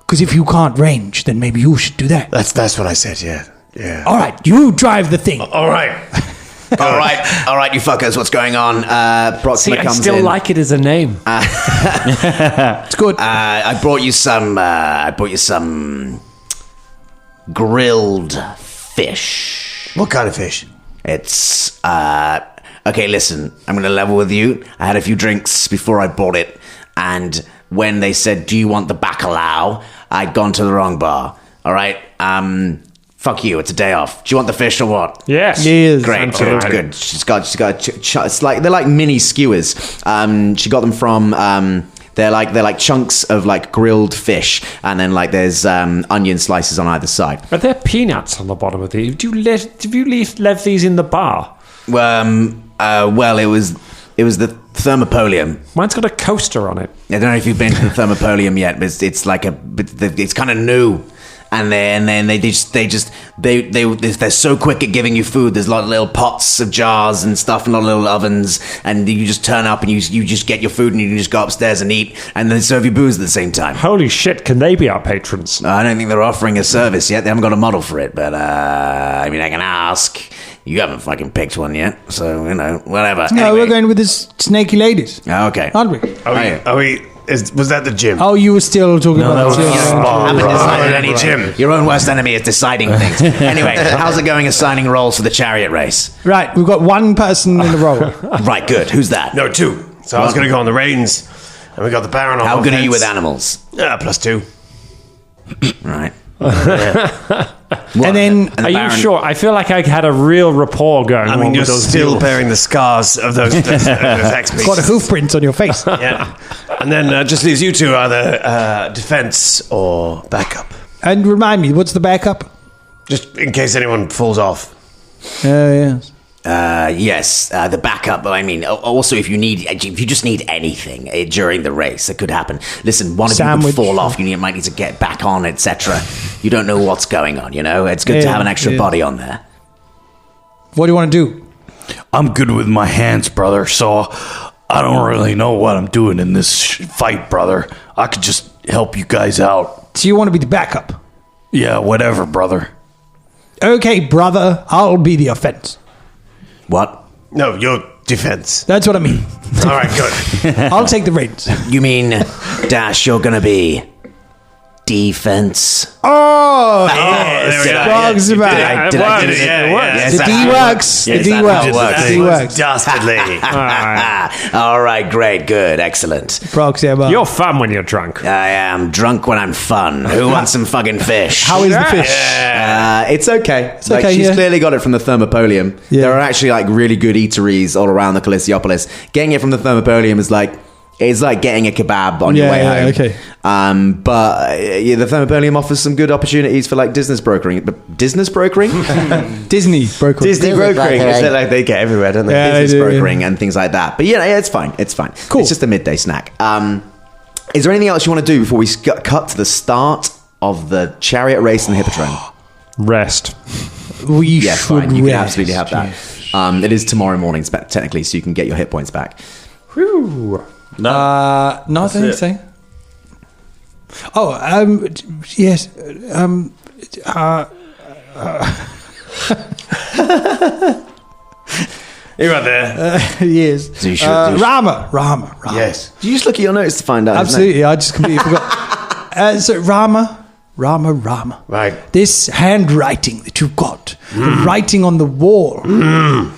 Because if you can't range, then maybe you should do that. That's what I said, yeah. All right, you drive the thing. All right. All right, you fuckers, what's going on? Proxima comes in. I still like it as a name. It's good. I brought you some grilled fish. What kind of fish? It's, okay, listen, I'm going to level with you. I had a few drinks before I bought it, and when they said, do you want the bacalao, I'd gone to the wrong bar. All right? Fuck you, it's a day off. Do you want the fish or what? Yes. Great, good. She's got it's like, they're like mini skewers. She got them from... They're like chunks of like grilled fish, and then like there's onion slices on either side. Are there peanuts on the bottom of these? Have you left these in the bar? Well, it was the Thermopolium. Mine's got a coaster on it. I don't know if you've been to the Thermopolium yet, but it's like it's kind of new. And then they're so quick at giving you food. There's a lot of little pots of jars and stuff, and a lot of little ovens, and you just turn up and you just get your food and you just go upstairs and eat, and then serve you booze at the same time. Holy shit! Can they be our patrons? I don't think they're offering a service yet. They haven't got a model for it, but I mean, I can ask. You haven't fucking picked one yet, so whatever. No, anyway. we're going with the snaky ladies. Okay, aren't we? Are we? Was that the gym? Oh, you were still talking about the gym. Haven't decided any gym. Your own worst enemy is deciding things. Anyway, how's it going assigning roles for the chariot race? Right, we've got 1 person in the role. Right, good. Who's that? No, 2. So I was going to go on the reins, and we got the Baron on How good offense. are you with animals? +2. Right. And then... Are you sure? I feel like I had a real rapport going on you're with those still people. bearing the scars of those XPs. Got a hoof print on your face. Yeah. And then just leaves you 2 either defense or backup. And remind me, what's the backup? Just in case anyone falls off. Yes. Yes, the backup. I mean, also if you just need anything during the race, it could happen. Listen, one of you could fall off. You might need to get back on, etc. You don't know what's going on. It's good to have an extra body on there. What do you want to do? I'm good with my hands, brother. So I don't really know what I'm doing in this fight, brother. I could just help you guys out. So you want to be the backup? Yeah, whatever, brother. Okay, brother. I'll be the offense. What? No, your defense. That's what I mean. All right, good. I'll take the reins. You mean, Dash, you're going to be defense. Oh, Frogs about it. It works. The D works. The D works. The D works. Dastardly. All right, great, good, excellent. Frogs about. You're fun when you're drunk. I am drunk when I'm fun. Who wants some fucking fish? How is the fish? It's okay. It's okay, she's yeah. clearly got it from the Thermopolium. Yeah. There are actually like really good eateries all around the Coliseopolis. Getting it from the Thermopolium is like it's like getting a kebab on your way home. Okay. But the Thermopolium offers some good opportunities for like business brokering. But business brokering? Disney broker. Disney brokering. Is it like they get everywhere, don't they? Yeah. Business do, brokering and things like that. But yeah, it's fine. It's fine. Cool. It's just a midday snack. Is there anything else you want to do before we cut to the start of the chariot race and the Hippodrome? Rest. We Yeah, should fine. You can rest. absolutely have that. It is tomorrow morning, technically, so you can get your hit points back. No. Nothing to it. say. Oh, yes. You're right there. Yes. Rama. Yes. Did you just look at your notes to find out? his name? Absolutely. I just completely forgot. So Rama. Right. This handwriting that you've got, the writing on the wall.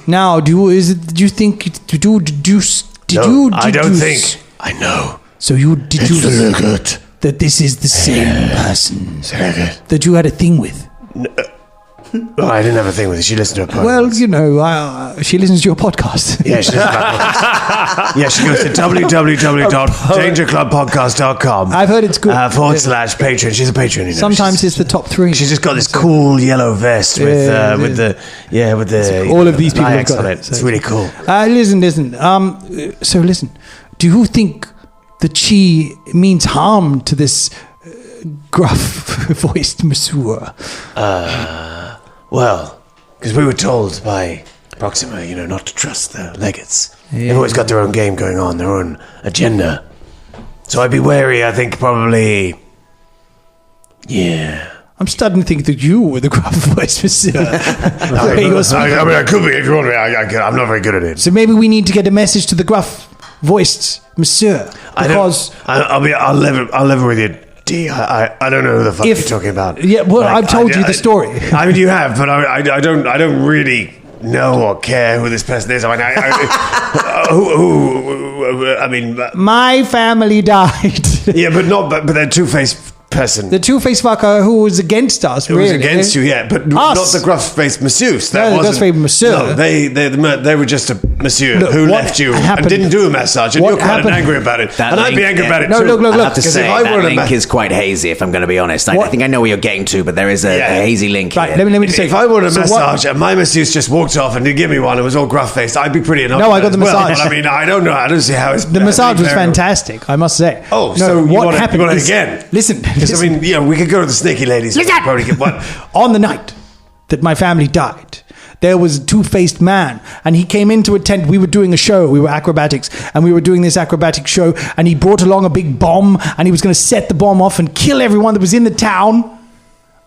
Now, do you think did you deduce? I don't think. I know. So you deduce Good. that this is the same person Very good. that you had a thing with. Oh, I didn't have a thing with it. She listened to a podcast. Well, you know, she listens to your podcast. Yeah, she listens to my podcast. Yeah, she goes to www.dangerclubpodcast.com. I've heard it's good. /Patreon. She's a Patreon. You know. Sometimes it's the top three. She's just got this cool yellow vest with the all of these people have lilacs got on it, it. so It's really cool. Listen. So listen. Do you think the chi means harm to this gruff-voiced masseur? Well, because we were told by Proxima, not to trust the legates. They've always got their own game going on, their own agenda. So I'd be wary, I think, probably. Yeah. I'm starting to think that you were the gruff-voiced masseur. I mean, I could be if you want me. I'm not very good at it. So maybe we need to get a message to the gruff-voiced masseur. Because I'll level with you. I don't know who the fuck you're talking about. Yeah, well, I've told you the story. I mean, you have, but I don't really know or care who this person is. I mean, My family died. yeah, but they're two-faced person. The two-faced fucker who was against us, Who really. was against you, yeah, but Us. not the gruff-faced masseuse. No, the gruff-faced masseur. No, they were just a masseur Look, who what left you happened- and didn't do a massage, and what you're kind of happened- angry about it. That And I'd be link- angry about it No, too. look, I have to because say, if I that were a link is quite hazy, if I'm going to be honest. I What- think I know where you're getting to, but there is a hazy link Right, here. let me just say. If I wanted a so what- massage and my masseuse just walked off and didn't give me one, it was all gruff-faced, I'd be pretty annoyed. No, I got the as well. massage. But I mean, I don't know. I don't see how it's... The massage was fantastic, I must say. Oh, no, so you what want it- happened you want it is- again? Listen, Because, I mean, we could go to the Snaky Ladies. Listen! Probably get one. On the night that my family died, there was a two-faced man, and he came into a tent. We were doing a show. We were acrobatics, and we were doing this acrobatic show, and he brought along a big bomb, and he was going to set the bomb off and kill everyone that was in the town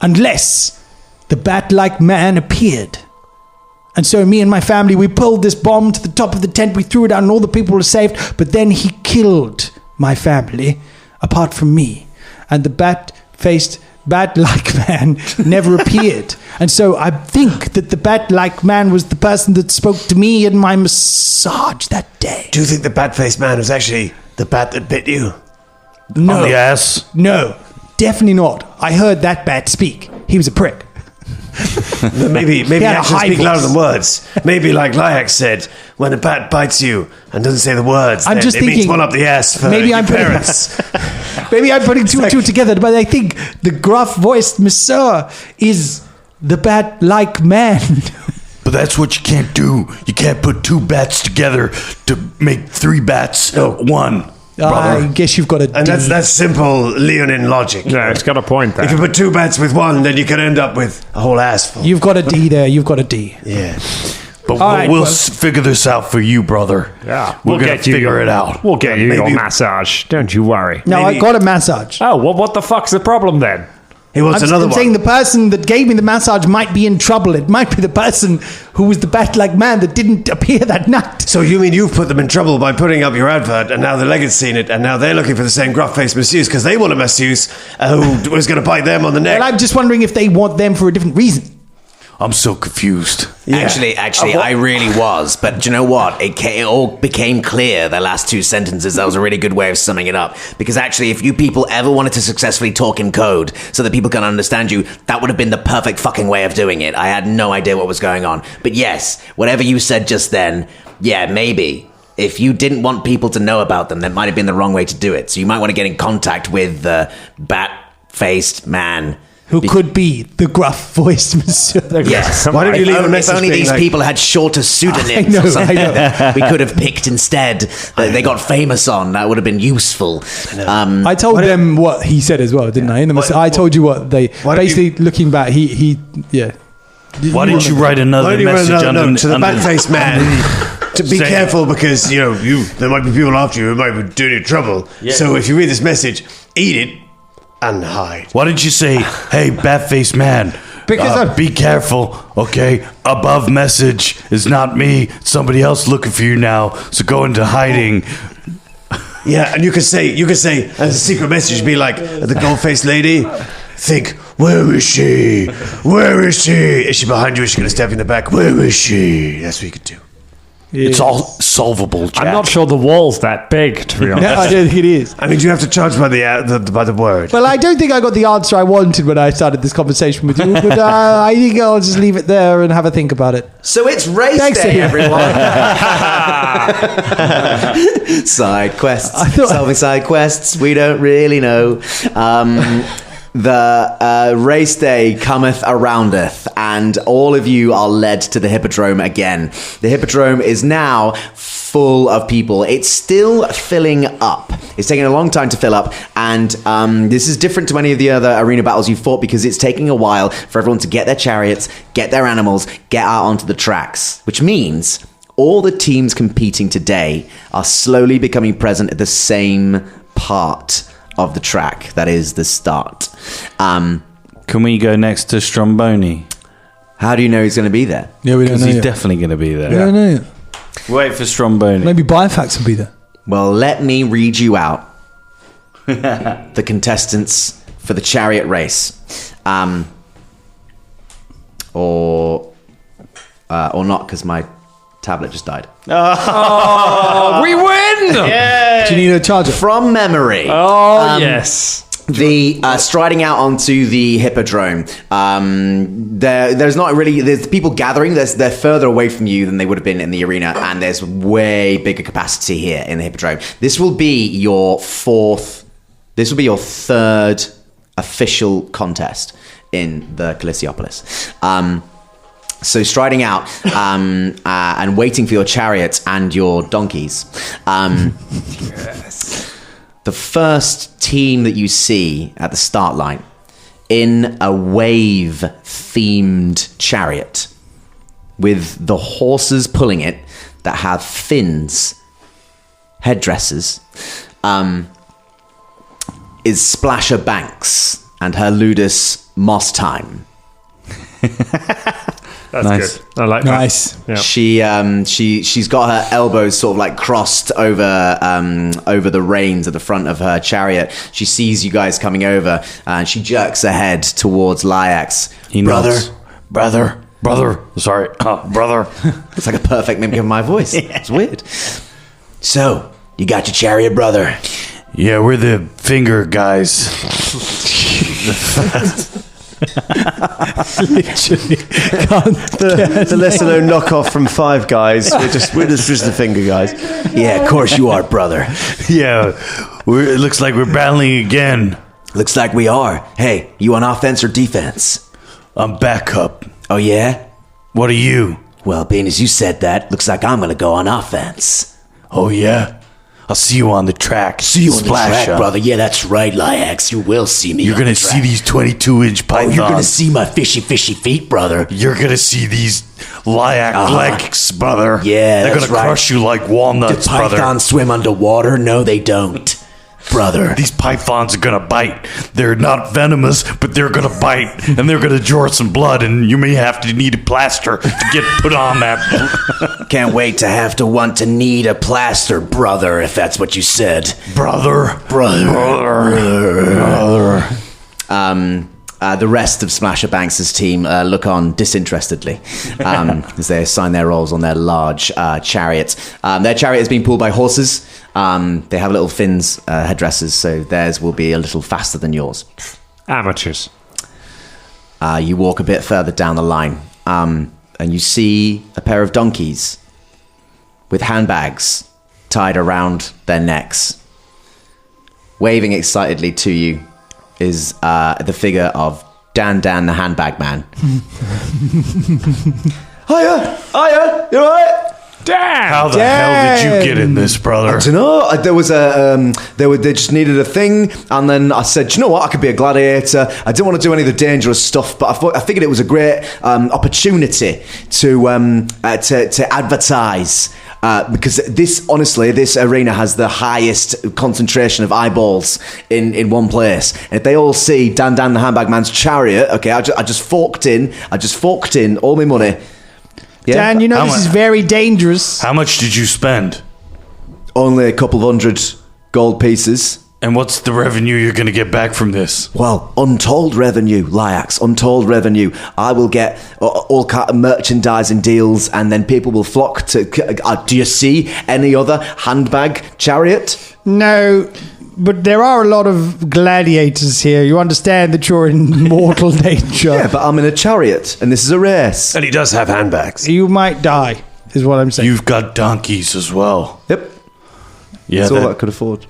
unless the bat-like man appeared. And so me and my family, we pulled this bomb to the top of the tent, we threw it out, and all the people were saved, but then he killed my family, apart from me. And the bat-faced, bat-like man never appeared. And so I think that the bat-like man was the person that spoke to me in my massage that day. Do you think the bat-faced man was actually the bat that bit you? No. On the ass? No, definitely not. I heard that bat speak. He was a prick. Maybe He had a actions high speak louder voice. than words. Maybe like Lyax said, when a bat bites you and doesn't say the words, I'm then just it means thinking- one up the ass for Maybe your I'm putting- parents. Maybe I'm putting two and two together, but I think the gruff-voiced masseur is the bat-like man. But that's what you can't do. You can't put two bats together to make three bats. One. I Brother. guess you've got a And D. that's simple Leonine logic. Yeah, it's got a point there. If you put two bats with one, then you could end up with a whole ass full. You've got a D there. You've got a D. Yeah. But All right, we'll well- figure this out for you, brother. Yeah, We're going to figure it out. We'll get you your maybe- massage. Don't you worry. No, Maybe- I got a massage. Oh, well, what the fuck's the problem then? He wants another I'm one. saying the person that gave me the massage might be in trouble. It might be the person who was the bat-like man that didn't appear that night. So you mean you've put them in trouble by putting up your advert, and now the Legate's seen it, and now they're looking for the same gruff-faced masseuse because they want a masseuse who was going to bite them on the neck. Well, I'm just wondering if they want them for a different reason. I'm so confused. Yeah. Actually, I really was. But do you know what? It all became clear, the last two sentences. That was a really good way of summing it up. Because actually, if you people ever wanted to successfully talk in code so that people can understand you, that would have been the perfect fucking way of doing it. I had no idea what was going on. But yes, whatever you said just then, yeah, maybe. If you didn't want people to know about them, that might have been the wrong way to do it. So you might want to get in contact with the bat-faced man. Who could be the gruff-voiced monsieur? Yes. Why don't you leave a message? If only being these like, people had shorter pseudonyms or something that we could have picked instead that they got famous on. That would have been useful. I told them what he said as well, didn't I? I told you what they... Basically, looking back, he yeah. Why didn't you write another message under to the bat-faced man? To be careful because, there might be people after you who might be doing you trouble. Yeah. So if you read this message, eat it and hide. Why didn't you say, hey, bat-faced man, Because be careful, okay? Above message is not me. It's somebody else looking for you now. So go into hiding. Yeah, and you could say, as a secret message, be like, the gold-faced lady, think, where is she? Where is she? Is she behind you? Is she going to stab you in the back? Where is she? That's what you could do. It's all solvable, Jack. I'm not sure the wall's that big, to be honest. No, I don't think it is. I mean, do you have to charge by the word? Well, I don't think I got the answer I wanted when I started this conversation with you, but I think I'll just leave it there and have a think about it. So it's race day, everyone. Side quests. Solving side quests. We don't really know. The race day cometh aroundeth, and all of you are led to the Hippodrome again. The Hippodrome is now full of people. It's still filling up. It's taking a long time to fill up, and this is different to any of the other arena battles you've fought because it's taking a while for everyone to get their chariots, get their animals, get out onto the tracks, which means all the teams competing today are slowly becoming present at the same part of the track, that is the start. Can we go next to Stromboni? How do you know he's going to be there? Yeah, we don't Because know he's yet. definitely going to be there. We don't know yet. Wait for Stromboni. Maybe Biofax will be there. Well, let me read you out the contestants for the chariot race. Or not, because my tablet just died. We win! Do you need a charger? From memory. Oh, yes. The striding out onto the Hippodrome. There's not really. There's people gathering. They're further away from you than they would have been in the arena, and there's way bigger capacity here in the Hippodrome. This will be your fourth. This will be your third official contest in the Calissiopolis. So striding out and waiting for your chariots and your donkeys. The first team that you see at the start line in a wave-themed chariot with the horses pulling it that have fins, headdresses, is Splasher Banks and her Ludus Moss Time. That's Nice. good. I like Nice. that. Yeah. She's got her elbows sort of like crossed over the reins at the front of her chariot. She sees you guys coming over and she jerks her head towards Lyax. He nods. Brother. Sorry, brother. It's like a perfect mimic of my voice. It's weird. So, you got your chariot, brother? Yeah, we're the finger guys. Literally. The lesser known knockoff from Five Guys. We're just the finger guys. Yeah, of course you are, brother. Yeah, it looks like we're battling again. Looks like we are. Hey, you on offense or defense? I'm backup. Oh, yeah? What are you? Well, being as you said that, looks like I'm gonna go on offense. Oh, yeah? I'll see you on the track. See you on the Splash track, up. brother. Yeah, that's right, Lyax. You will see me. You're on gonna the see track. these 22-inch pythons. Oh, you're gonna see my fishy feet, brother. You're gonna see these Lyac legs, brother. Yeah, they're that's gonna right. crush you like Do walnuts, brother. pythons swim underwater? No, they don't. Brother, these pythons are gonna bite. They're not venomous, but they're gonna bite, and they're gonna draw some blood, and you may have to need a plaster to get put on that. Can't wait to have to want to need a plaster, brother, if that's what you said. Brother. The rest of Smasher Banks' team look on disinterestedly as they assign their roles on their large chariots. Their chariot is being pulled by horses. They have little fins, headdresses, so theirs will be a little faster than yours. Amateurs. You walk a bit further down the line, and you see a pair of donkeys with handbags tied around their necks. Waving excitedly to you is the figure of Dan the handbag man. Hiya, you alright? Dan! How the hell did you get in this, brother? I don't know. There was they just needed a thing, and then I said, do you know what? I could be a gladiator. I didn't want to do any of the dangerous stuff, but I figured it was a great opportunity to advertise. Because this arena has the highest concentration of eyeballs in one place. And if they all see Dan the handbag man's chariot, okay, I just forked in all my money. Yeah? Dan, you know this is very dangerous. How much did you spend? Only a couple of 100 gold pieces. And what's the revenue you're going to get back from this? Well, untold revenue, Lyax, untold revenue. I will get all kind of merchandising deals, and then people will flock to... do you see any other handbag chariot? No, but there are a lot of gladiators here. You understand that you're in mortal danger. Yeah, but I'm in a chariot, and this is a race. And he does have handbags. You might die, is what I'm saying. You've got donkeys as well. Yep. Yeah, That's all I could afford.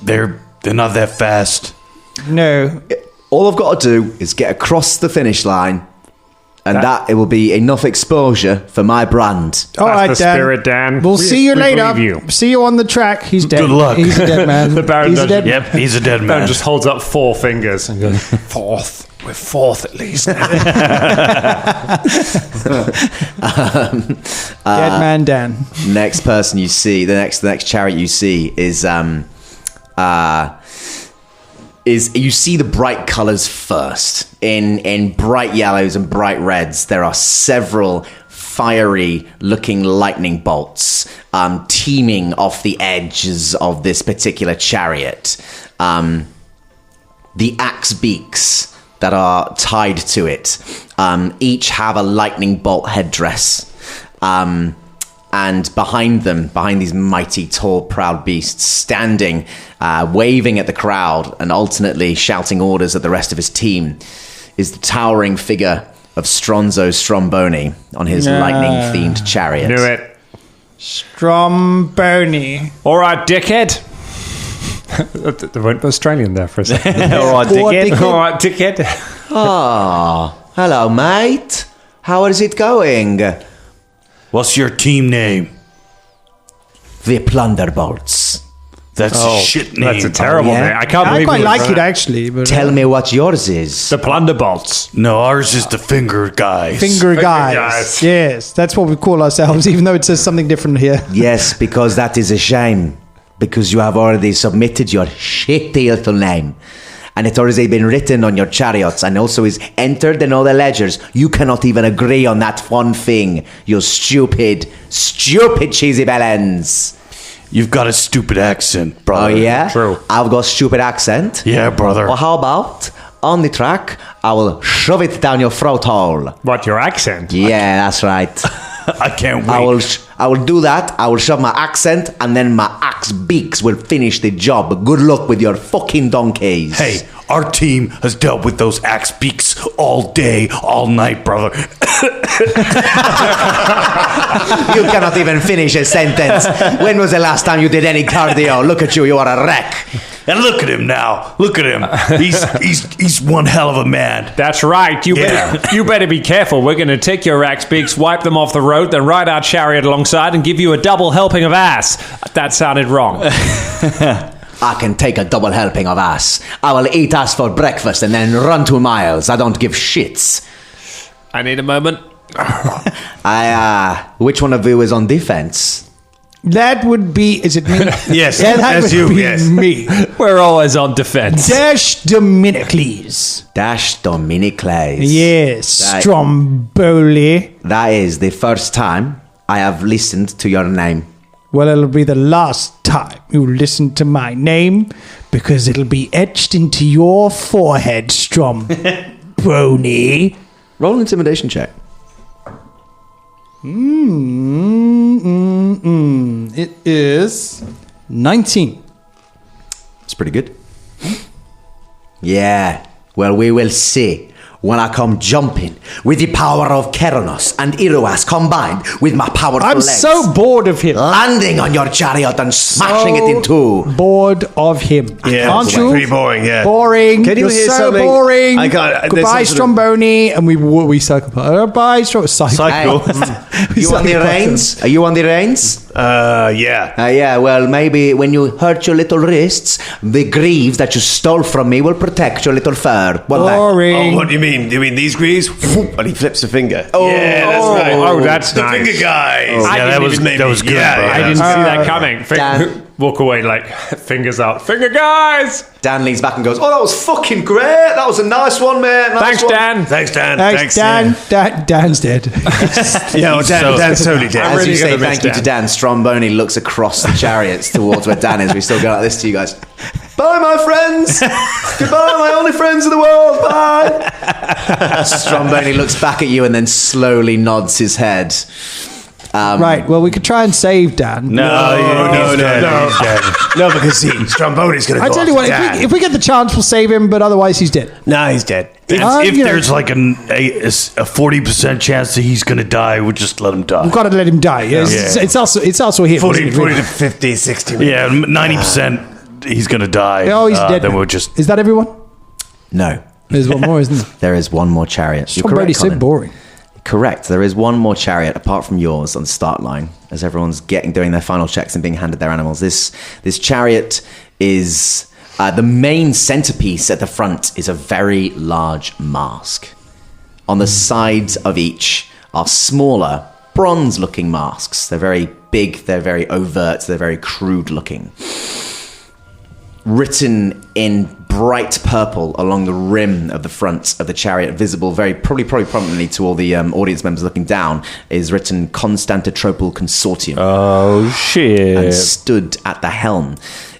They're not that fast. No. All I've got to do is get across the finish line, and that it will be enough exposure for my brand. All right, That's the Dan. spirit, Dan. We'll see you We later. believe you. See you on the track. He's dead. Good luck. He's a dead man. The Baron He's a does- dead Yep, he's a dead man. Baron just holds up 4 fingers and goes, fourth. We're fourth at least. dead man Dan. Next person you see, the next chariot you see is you see the bright colours first. In bright yellows and bright reds, there are several fiery looking lightning bolts teeming off the edges of this particular chariot. The axe beaks that are tied to it each have a lightning bolt headdress. And behind these mighty, tall, proud beasts, standing, waving at the crowd and alternately shouting orders at the rest of his team, is the towering figure of Stronzo Stromboni on his lightning-themed chariot. Knew it. Stromboni. All right, dickhead. They went Australian there for a second. All right, dickhead. All right, dickhead. Ah, hello, mate. How is it going? What's your team name? The Plunderbolts. That's a shit name. That's a terrible yeah? name. I can't I believe quite we- like it, actually. But Tell me what yours is. The Plunderbolts. No, ours is the Finger Guys. Finger guys. guys. Yes, that's what we call ourselves, even though it says something different here. Yes, because that is a shame. Because you have already submitted your shitty little name. And it's already been written on your chariots and also is entered in all the ledgers. You cannot even agree on that one thing. You stupid cheesy bellends. You've got a stupid accent, brother. Oh, yeah? True. I've got stupid accent. Yeah, brother. Well, how about on the track, I will shove it down your throat hole. What, your accent? Yeah, that's right. I can't wait. I will do that. I will shove my accent, and then my axe beaks will finish the job. Good luck with your fucking donkeys. Hey, our team has dealt with those axe beaks all day, all night, brother. You cannot even finish a sentence. When was the last time you did any cardio? Look at you. You are a wreck. And look at him now. Look at him. He's one hell of a man. That's right. You better be careful. We're going to take your axe beaks, wipe them off the road, then ride our chariot alongside and give you a double helping of ass. That sounded wrong. I can take a double helping of ass. I will eat ass for breakfast and then run 2 miles. I don't give shits. I need a moment. Which one of you is on defense? That would be. Is it me? Yes, Yeah, that that's would you, be yes. me. We're always on defense. Dash Dominicles. Dash Dominicles. Yes, That- Stromboli. That is the first time I have listened to your name. Well, it'll be the last time you listen to my name because it'll be etched into your forehead, Stromboni. Roll an intimidation check. It is 19. It's pretty good. Yeah. Well, we will see when I come jumping with the power of Keronos and Iroas combined with my powerful I'm legs. so bored of him. Landing on your chariot and smashing it in two. Bored of him. Yeah, Aren't it's you? pretty boring, yeah. Boring. Can you You're hear so something? boring. I can't- there's Goodbye, some sort of- Stromboni. And we cycle past. Bye, Cycle. Cycle. You on the reins? Are you on the reins? Yeah. Yeah, well, maybe when you hurt your little wrists, the greaves that you stole from me will protect your little fur. What that? Boring. Oh, what do you mean? Do you mean these greaves? And he flips a finger. Oh, yeah, that's right. Oh, that's the nice. finger guys. Yeah, that was good. Yeah, bro. I didn't see that coming. Dan. Walk away like fingers out. Finger guys! Dan leans back and goes, "Oh, that was fucking great. That was a nice one, mate. Nice Thanks, one." Dan. Thanks, Dan. Thanks, Dan. Dan's dead. Yeah, well, Dan's totally dead. As really you say gonna miss thank you to Dan, Stromboni looks across the chariots towards where Dan is. We still go like this to you guys. Bye, my friends. Goodbye, my only friends in the world. Bye. Stromboni looks back at you and then slowly nods his head. Right, well, we could try and save Dan. No, because see, Stromboni's going to go I tell you what, if we get the chance, we'll save him, but otherwise he's dead. No, he's dead. If you know- there's like a 40% chance that he's going to die, we'll just let him die. We've got to let him die. It's also him. 40 isn't it, really? to 50, 60. Yeah, 90% he's going to die. Oh, he's dead. Then now. we'll just... Is that everyone? No, There's one more, isn't there? there is one more chariot. You're Somebody correct, so Colin. boring. Correct. There is one more chariot apart from yours on the start line as everyone's doing their final checks and being handed their animals. This chariot is the main centerpiece at the front is a very large mask. On the sides of each are smaller bronze-looking masks. They're very big. They're very overt. They're very crude-looking. Written in bright purple along the rim of the front of the chariot, visible very probably prominently to all the audience members looking down, is written Constantinople Consortium. Oh, shit. And stood at the helm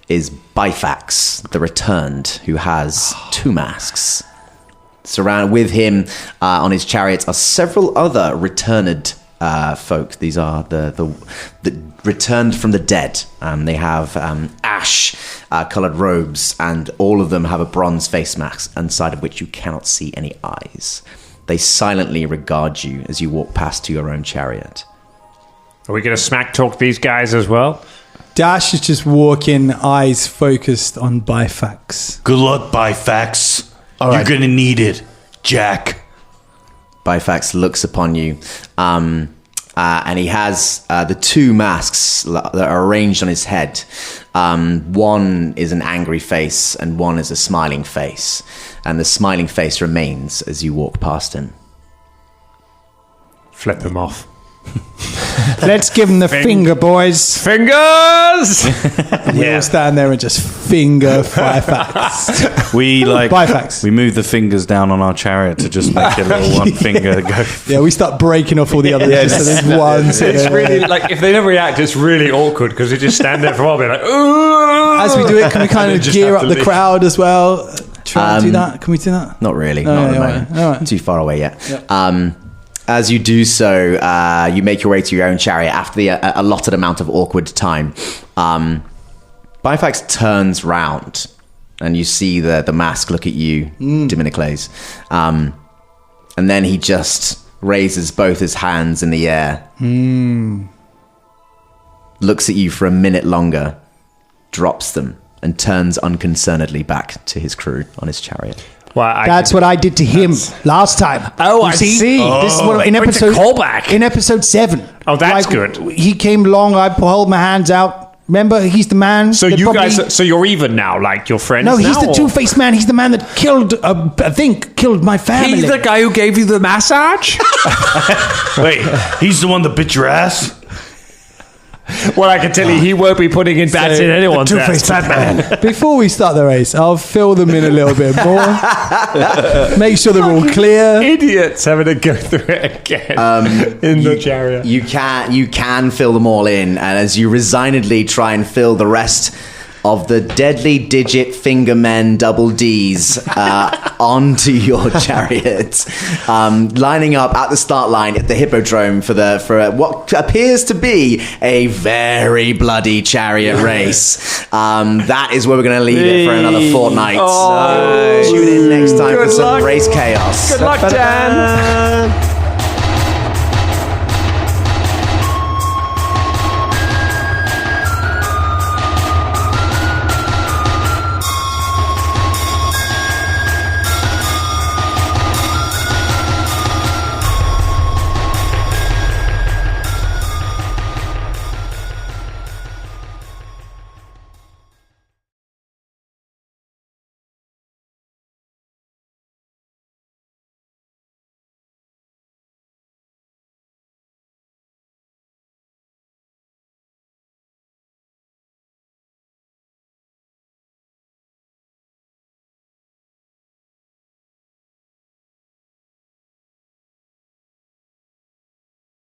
is Bifax, the Returned, who has two masks. Surrounded with him on his chariot are several other returned folk. These are the returned from the dead. They have ash-colored robes, and all of them have a bronze face mask, inside of which you cannot see any eyes. They silently regard you as you walk past to your own chariot. Are we going to smack talk these guys as well? Dash is just walking, eyes focused on Bifax. Good luck, Bifax. All right. You're going to need it, Jack. Bifax looks upon you, and he has the two masks that are arranged on his head. One is an angry face, and one is a smiling face. And the smiling face remains as you walk past him. Flip him off. Let's give him the finger, boys. Fingers! We all stand there and just finger Bifax. We Bifax. we move the fingers down on our chariot to just make a little one finger go. Yeah, we start breaking off all the others. Just so there's one. It's really, like, if they don't react, it's really awkward because they just stand there for a while being like, ooh! As we do it, can we kind of just gear have up to the leave. crowd as well? Try and do that? Can we do that? Not really. No, not at the all moment. right, all right. Too far away yet. As you do so, you make your way to your own chariot after the allotted amount of awkward time. Bifax turns round, and you see the mask look at you, Dominicles. And then he just raises both his hands in the air, looks at you for a minute longer, drops them, and turns unconcernedly back to his crew on his chariot. Well, That's what I did to him last time. Oh, You I see. This is what in It's a episode callback. In episode 7. Oh, that's good. He came along. I held my hands out. Remember, he's the man. So that you probably- guys, so you're even now, like your friends. No, he's now, the or- two-faced man. He's the man that killed. I think killed my family. He's the guy who gave you the massage. Wait, he's the one that bit your ass? Well, I can tell you, he won't be putting in bats in anyone's Two-faced Batman. Before we start the race, I'll fill them in a little bit more. Make sure they're all clear. Idiots having to go through it again in the chariot. You can fill them all in, and as you resignedly try and fill the rest of the deadly digit finger men double D's onto your chariot, lining up at the start line at the Hippodrome for what appears to be a very bloody chariot race. That is where we're going to leave it for another fortnight. Tune in next time for some race chaos. Good luck, Dan.